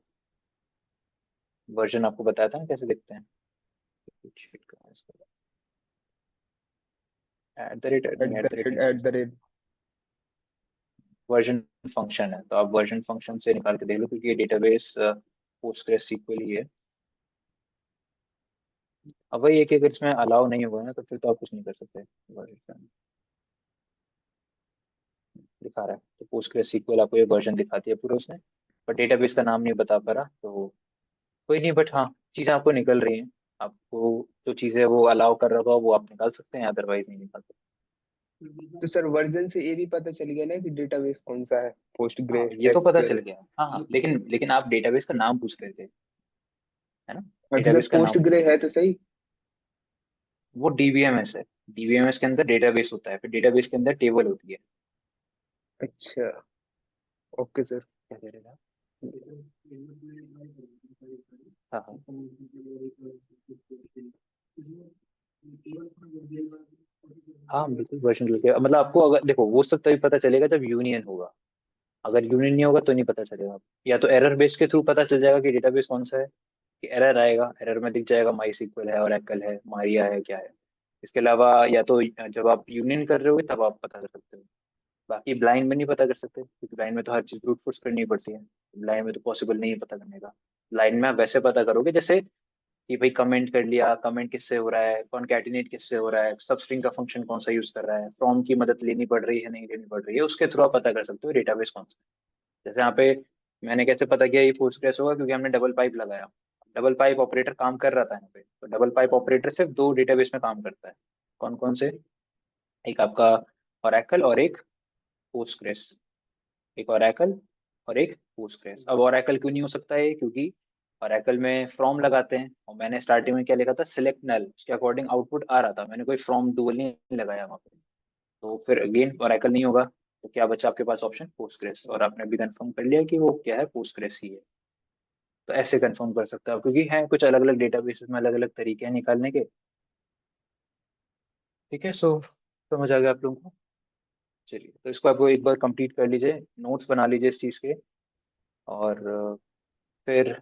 वर्जन आपको बताया था ना कैसे देखते हैं। एट द रेट एट नहीं, at the the rate rate नहीं, at the rate. Version function है, तो आप वर्जन फंक्शन से निकाल के देख लो, क्योंकि ये डेटाबेस पोस्टग्रेस सीक्वल ही है। अब वही है कि अगर इसमें अलाउ नहीं होगा ना, तो फिर तो आप कुछ नहीं कर सकते। वर्जन दिखा रहा है तो पोस्टग्रेस सीक्वल आपको ये वर्जन दिखाती है पूरा उसने, बट डेटाबेस का नाम नहीं बता पा रहा। तो कोई नहीं, बट हाँ, चीज़ें आपको निकल रही हैं। आपको जो चीज़ें वो अलाउ कर रहा होगा वो आप निकाल सकते हैं, अदरवाइज नहीं निकाल सकते। तो सर वर्जन से ये भी पता चल गया ना कि डेटाबेस कौन सा है, पोस्ट हाँ, ग्रे ये तो पता चल एसक्यूएल। गया। हाँ हाँ, लेकिन आप डेटाबेस का नाम पूछ रहे थे, है ना? हाँ तो सर डेटाबेस का पोस्ट नाम, ग्रे है तो सही। वो डीबीएमएस है। डीबीएमएस के अंदर डेटाबेस होता है, फिर डेटाबेस के अंदर टेबल होती है। अच्छा। Okay sir. क्या कह रहे थे आप? हाँ हाँ। हाँ बिल्कुल, वर्जन के मतलब आपको, अगर देखो वो सब तभी पता चलेगा जब यूनियन होगा। अगर यूनियन नहीं होगा तो नहीं पता चलेगा। या तो एरर बेस के थ्रू पता चल जाएगा कि डेटाबेस कौन सा है, कि एरर आएगा, एरर में दिख जाएगा माई सीक्वल है, ओरेकल है, मारिया है, क्या है। इसके अलावा या तो जब आप यूनियन कर रहे होगे तब आप पता कर सकते हो। बाकी ब्लाइंड में नहीं पता कर सकते, क्योंकि ब्लाइंड में तो हर चीज ब्रूट फोर्स करनी पड़ती है। ब्लाइंड में तो पॉसिबल नहीं है पता करने का। लाइन में आप वैसे पता करोगे जैसे कि भाई कमेंट कर लिया, कमेंट किससे हो रहा है, कॉन्कैटिनेट किससे हो रहा है, सब स्ट्रिंग का फंक्शन कौन सा यूज कर रहा है, फ्रॉम की मदद लेनी पड़ रही है नहीं लेनी पड़ रही है, उसके थ्रू आप पता कर सकते हो डेटाबेस कौन सा है। जैसे यहाँ पे मैंने कैसे पता किया ये पोस्टग्रेस होगा, क्योंकि हमने डबल पाइप लगाया। डबल पाइप ऑपरेटर काम कर रहा था यहाँ पे, तो डबल पाइप ऑपरेटर सिर्फ दो डेटाबेस में काम करता है। कौन कौन से? एक आपका ओरेकल और एक पोस्टग्रेस। एक ओरेकल और एक पोस्टग्रेस। अब ओरेकल क्यों नहीं हो सकता है, क्योंकि ओरेकल में फ्रॉम लगाते हैं, और मैंने स्टार्टिंग में क्या लिखा था, सिलेक्ट नल, उसके अकॉर्डिंग आउटपुट आ रहा था, मैंने कोई फ्रॉम डुअल नहीं लगाया वहाँ पे। तो फिर अगेन ओरेकल नहीं होगा, तो क्या बचा आपके पास ऑप्शन, पोस्टग्रेस। और आपने भी कंफर्म कर लिया कि वो क्या है, पोस्टग्रेस ही है। तो ऐसे कंफर्म कर सकते हो आप, क्योंकि हैं कुछ अलग अलग डेटाबेसेस में अलग अलग तरीके हैं निकालने के। ठीक है, सो समझ आ गया आप लोगों को? चलिए, तो इसको आपको एक बार कंप्लीट कर लीजिए, नोट्स बना लीजिए इस चीज़ के। और फिर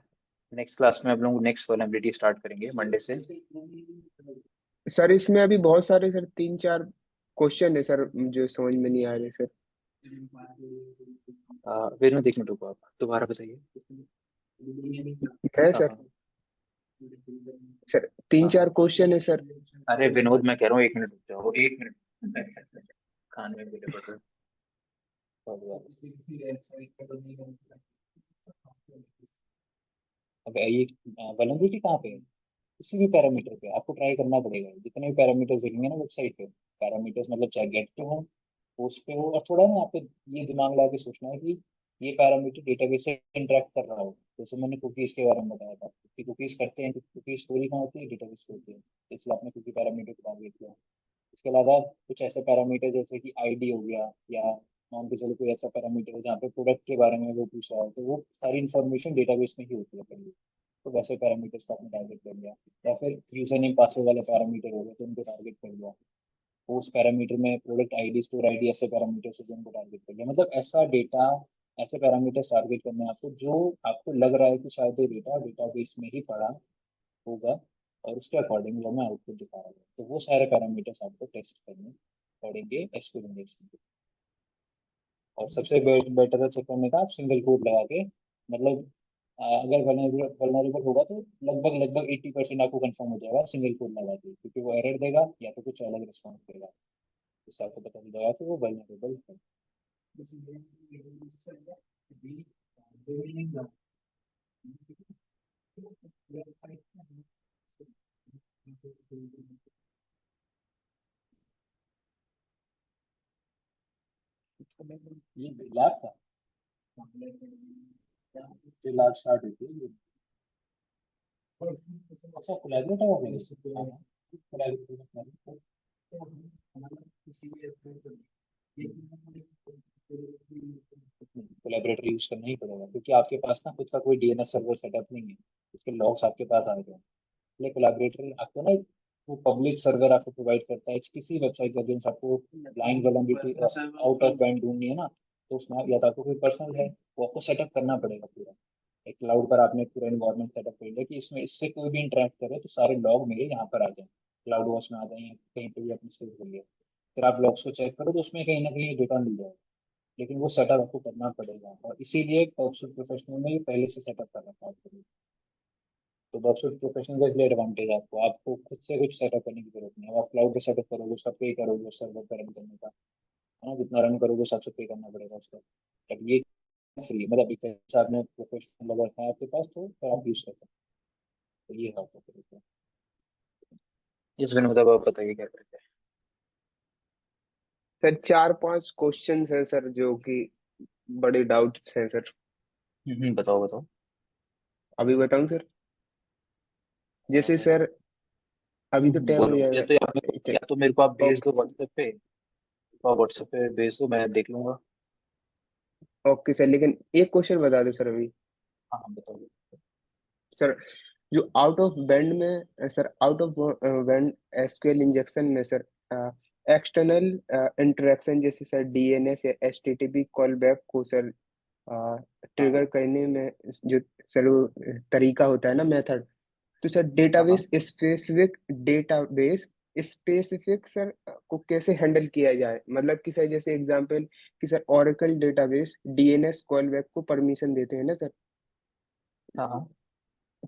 नेक्स्ट क्लास में हम लोग नेक्स्ट वल्नरेबिलिटी स्टार्ट करेंगे मंडे से। सर इसमें अभी बहुत सारे सर 3-4 क्वेश्चन है सर जो समझ में नहीं आ रहे सर। वेनो देखने दो आप, दोबारा बताइए। है हाँ सर। हाँ। सर तीन हाँ चार हाँ। क्वेश्चन है सर। अरे विनोद, मैं कह रहा हूँ 1 मिनट रुक जाओ, 1 मिनट। खान में बोले पड़ रहे हो। अब ये वल्नरेबिलिटी कहाँ पे है? किसी भी पैरामीटर पे आपको ट्राई करना पड़ेगा, जितने भी पैरामीटर्स देखेंगे ना वेबसाइट पे, पैरामीटर्स मतलब चाहे गेट पे हो, पोस्ट पे हो, और थोड़ा ना आपको ये दिमाग लगा के सोचना है कि ये पैरामीटर डेटाबेस से इंटरेक्ट कर रहा हो। जैसे मैंने कुकीज के बारे में बताया था कि कुकीज करते हैं, कुकी स्टोरी कहाँ होती है, डेटाबेस पे होती है, इसलिए आपने कुकी पैरामीटर को टारगेट किया। इसके अलावा कुछ ऐसे पैरामीटर जैसे कि आईडी हो गया, या मान के चलो कोई ऐसा पैरामीटर है जहाँ पे प्रोडक्ट के बारे में वो पूछ रहा है, तो वो सारी इन्फॉर्मेशन डेटाबेस में ही होती है पहले, तो वैसे पैरामीटर्स को आपने टारगेट कर लिया। या फिर यूजर नेम पासवर्ड वाले पैरामीटर हो गए तो उनको टारगेट कर लिया। उस पैरामीटर में प्रोडक्ट आईडी, स्टोर आईडी, ऐसे पैरामीटर्स से उनको टारगेट कर लिया। मतलब ऐसा डेटा, ऐसे पैरामीटर्स टारगेट करने हैं आपको जो आपको लग रहा है कि शायद ये डेटा डेटाबेस में ही पड़ा होगा, और उसके अकॉर्डिंग वो मैं आउटपुट दिखा रहा हूँ, तो वो सारे पैरामीटर्स आपको टेस्ट करने पड़ेंगे एसक्यूएल इंजेक्शन के। और सबसे बेटर है चेक करने का, आप सिंगल कोड लगा के, मतलब अगर वल्नरेबल होगा तो लगभग लगभग 80% आपको कंफर्म हो जाएगा सिंगल कोड लगा के, क्योंकि वो एरर देगा या तो कुछ अलग रिस्पॉन्स देगा, इससे आपको पता चल जाएगा कि वो वल्नरेबल है। ये लैब था, जो लैब स्टार्ट हुई थी। अच्छा, कोलैबोरेटर हो गया। हाँ, कोलैबोरेटर। कोलैबोरेटर यूज करना ही पड़ेगा, क्योंकि आपके पास ना खुद का कोई डीएनएस सर्वर सेटअप नहीं है, उसके लॉग्स आपके पास आ गए हैं। इसलिए कोलैबोरेटर आपको ना वो पब्लिक सर्वर आपको प्रोवाइड करता है किसी वेबसाइट के अगेंस्ट। आपको blind vulnerability out of band ढूंढनी है ना, तो उसमें या तो आपको कोई पर्सनल है, वो आपको सेटअप करना पड़ेगा पूरा। एक क्लाउड पर आपने पूरा इन्वायरमेंट सेटअप कर लिया कि इसमें इससे कोई भी इंटरेक्ट करे तो सारे लॉग मेरे यहाँ पर आ जाए, क्लाउड वॉश में आ जाए, या कहीं पे भी अपने स्टोर कर लिया। फिर आप लॉग्स को चेक करो तो उसमें कहीं ना कहीं डेटा मिल जाएगा, लेकिन वो सेटअप आपको करना पड़ेगा, और इसीलिए वर्कशॉप प्रोफेशनल में ये पहले से सेटअप कर रखा है आपके लिए। तो वर्कशॉप प्रोफेशनल का इसलिए एडवांटेज है, आपको आपको खुद से कुछ सेटअप करने की जरूरत नहीं है। आप क्लाउड पे सेटअप करोगे, सब पे ही करोगे सर्वर पर रन करने का, है ना, जितना रन करोगे सबसे पे करना पड़ेगा उसका। बट ये फ्री, मतलब एक तरह आपने प्रोफेशनल अगर है आपके पास तो फिर आप यूज कर सकते हैं। तो ये है आपका तरीका। इस बिन मतलब आप बताइए क्या करते सर 4-5 क्वेश्चंस हैं सर जो कि बड़े डाउट्स हैं सर। हैं। बताओ बताओ। अभी बताऊं सर? जैसे अ, सर अभी तो टाइम हो बोलो, जाएगा। या तो मेरे को आप भेज ओके। दो व्हाट्सएप पे, तो आप व्हाट्सएप पे भेज दो, मैं देख लूंगा। ओके सर, लेकिन एक क्वेश्चन बता दो सर अभी। हाँ हाँ, बताओ। सर जो आउट ऑफ बैंड में sir, out of band SQL injection में सर, एक्सटर्नल इंटरेक्शन जैसे सर डीएनएस या एचटीटीपी कॉल बैक को सर हाँ ट्रिगर करने में जो सर वो तरीका होता है ना, मेथड, तो सर हाँ हाँ। डेटाबेस स्पेसिफिक सर को कैसे हैंडल किया जाए? मतलब कि सर जैसे एग्जांपल कि sir Oracle database DNS callback को परमिशन देते हैं ना सर, हाँ हाँ।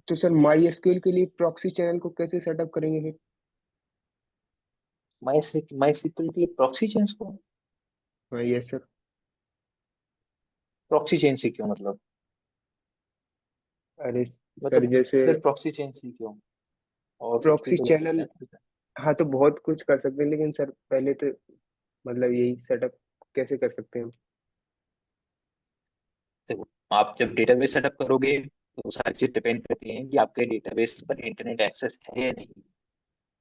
तो सर माई एसक्यूएल के लिए प्रॉक्सी चैनल को कैसे सेटअप करेंगे फिर? माई सीक्वल के लिए प्रॉक्सी चेंज को, हाँ यस सर। प्रॉक्सी चेंज से क्यों मतलब? अरे सर मतलब जैसे सिर्फ प्रॉक्सी चेंज से क्यों, और कुछ भी प्रॉक्सी तो चैनल, बताया। हाँ तो बहुत कुछ कर सकते हैं, लेकिन सर पहले तो मतलब यही सेटअप कैसे कर सकते हैं हम? देखो, आप जब डेटाबेस सेटअप करोगे तो सारी चीज डिपेंड करती है कि आपके डेटाबेस पर इंटरनेट एक्सेस है या नहीं।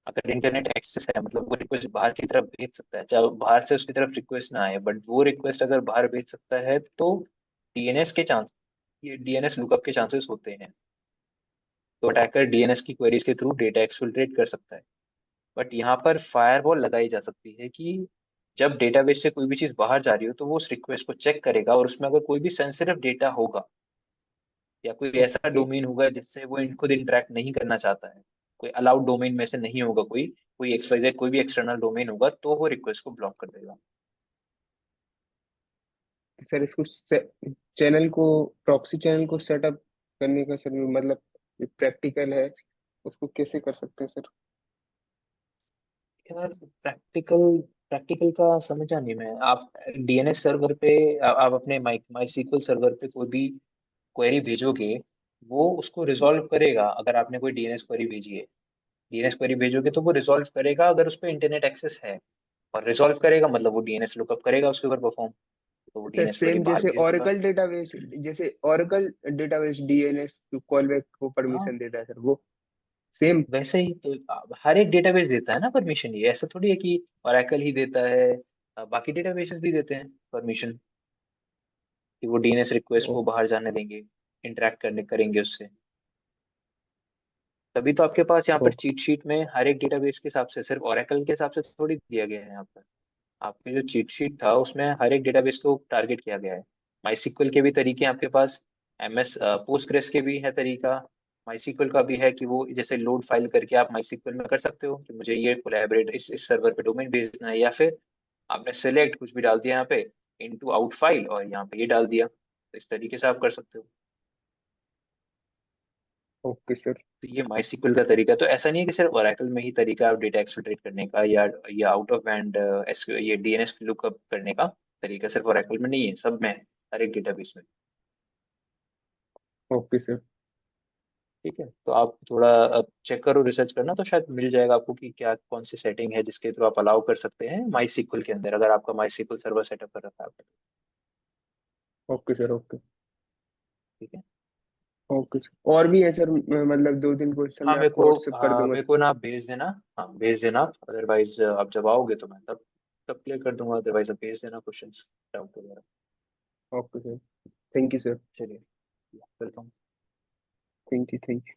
अगर इंटरनेट एक्सेस है मतलब वो रिक्वेस्ट बाहर की तरफ भेज सकता है, चाहे बाहर से उसकी तरफ रिक्वेस्ट ना आए, बट वो रिक्वेस्ट अगर बाहर भेज सकता है तो डीएनएस के चांस, ये डीएनएस लुकअप के चांसेस होते हैं। तो अटैकर डीएनएस की क्वेरीज के थ्रू डेटा एक्सफिल्ट्रेट कर सकता है। बट यहाँ पर फायरवॉल लगाई जा सकती है कि जब डेटाबेस से कोई भी चीज बाहर जा रही हो तो वो उस रिक्वेस्ट को चेक करेगा, और उसमें अगर कोई भी सेंसिटिव डेटा होगा या कोई ऐसा ओके डोमेन होगा जिससे वो खुद इंटरेक्ट नहीं करना चाहता है, कोई अलाउड डोमेन में से नहीं होगा, कोई कोई एक्सवाइजेड कोई भी एक्सटर्नल डोमेन होगा, तो वो रिक्वेस्ट को ब्लॉक कर देगा। सर, इसको चैनल को, प्रॉक्सी चैनल को सेटअप करने का सर मतलब प्रैक्टिकल है, उसको कैसे कर सकते हैं सर? यार प्रैक्टिकल प्रैक्टिकल का समझा नहीं मैं। आप डीएनएस सर्वर पे आप अपने माई सीक्वल सर्वर पे कोई भी क्वेरी भेजोगे, वो उसको रिजॉल्व करेगा। अगर आपने कोई डीएनएस क्वेरी भेजी है, डीएनएस क्वेरी भेजोगे तो वो रिजॉल्व करेगा अगर उस पर इंटरनेट एक्सेस है। और रिजॉल्व करेगा मतलब वो डीएनएस लुकअप करेगा उसके ऊपर परफॉर्म, तो वो सर डीएनएस क्वेरी सेम बाहर जैसे भेज देगा। ओरेकल डेटाबेस, जैसे ओरेकल डेटाबेस डीएनएस कॉलबैक को हाँ, परमिशन देता है सर, वो सेम। वैसे ही तो हर एक डेटाबेस देता है ना परमिशन। ये ऐसा थोड़ी है कि ओरेकल ही देता है, बाकी डेटाबेसेस भी देते हैं परमिशन कि वो डीएनएस रिक्वेस्ट को बाहर जाने देंगे, इंटरेक्ट करने करेंगे उससे। तभी तो आपके पास यहाँ ओ, पर चीट शीट में हर एक डेटाबेस के हिसाब से, सिर्फ ओरेकल के हिसाब से थोड़ी दिया गया है यहाँ पर। आपके जो चीट शीट था उसमें हर एक डेटाबेस को टारगेट किया गया है। माई के भी तरीके हैं आपके पास, एमएस पोस्टग्रेस के भी है तरीका, माई का भी है कि वो जैसे लोड फाइल करके आप माई में कर सकते हो कि मुझे ये कोलैबोरेट इस सर्वर पे डोमेन भेजना है, या फिर आपने सेलेक्ट कुछ भी डाल दिया यहाँ पे इनटू आउट फाइल और यहाँ पे ये डाल दिया, तो इस तरीके से आप कर सकते हो। Okay sir. तो ये माई का तरीका, तो ऐसा नहीं है कि सिर्फ ओरेकल में ही तरीका है डेटा एक्सफिल्ट्रेट करने का, या आउट ऑफ बैंड ये डीएनएस लुकअप करने का तरीका सिर्फ ओरेकल में नहीं है, सब में है, हर एक डेटाबेस में। Okay sir. ठीक है, तो आप थोड़ा चेक करो, रिसर्च करना, तो शायद मिल जाएगा आपको कि क्या कौन सी सेटिंग है जिसके थ्रू आप अलाउ कर सकते हैं माई के अंदर, अगर आपका माई सर्वर सेटअप कर रखा है आपने। Okay sir. ओके। ठीक है। ओके सर, और भी है सर, मतलब दो तीन क्वेश्चन हाँ मैं आपको व्हाट्सएप कर दूंगा मेरे सर। को ना आप भेज देना। हाँ भेज देना आप, अदरवाइज आप जब आओगे तो मैं तब तब क्लियर कर दूंगा, अदरवाइज आप भेज देना क्वेश्चन डाउट वगैरह। Okay sir. Thank you sir. चलिए, welcome. Thank you. Thank you.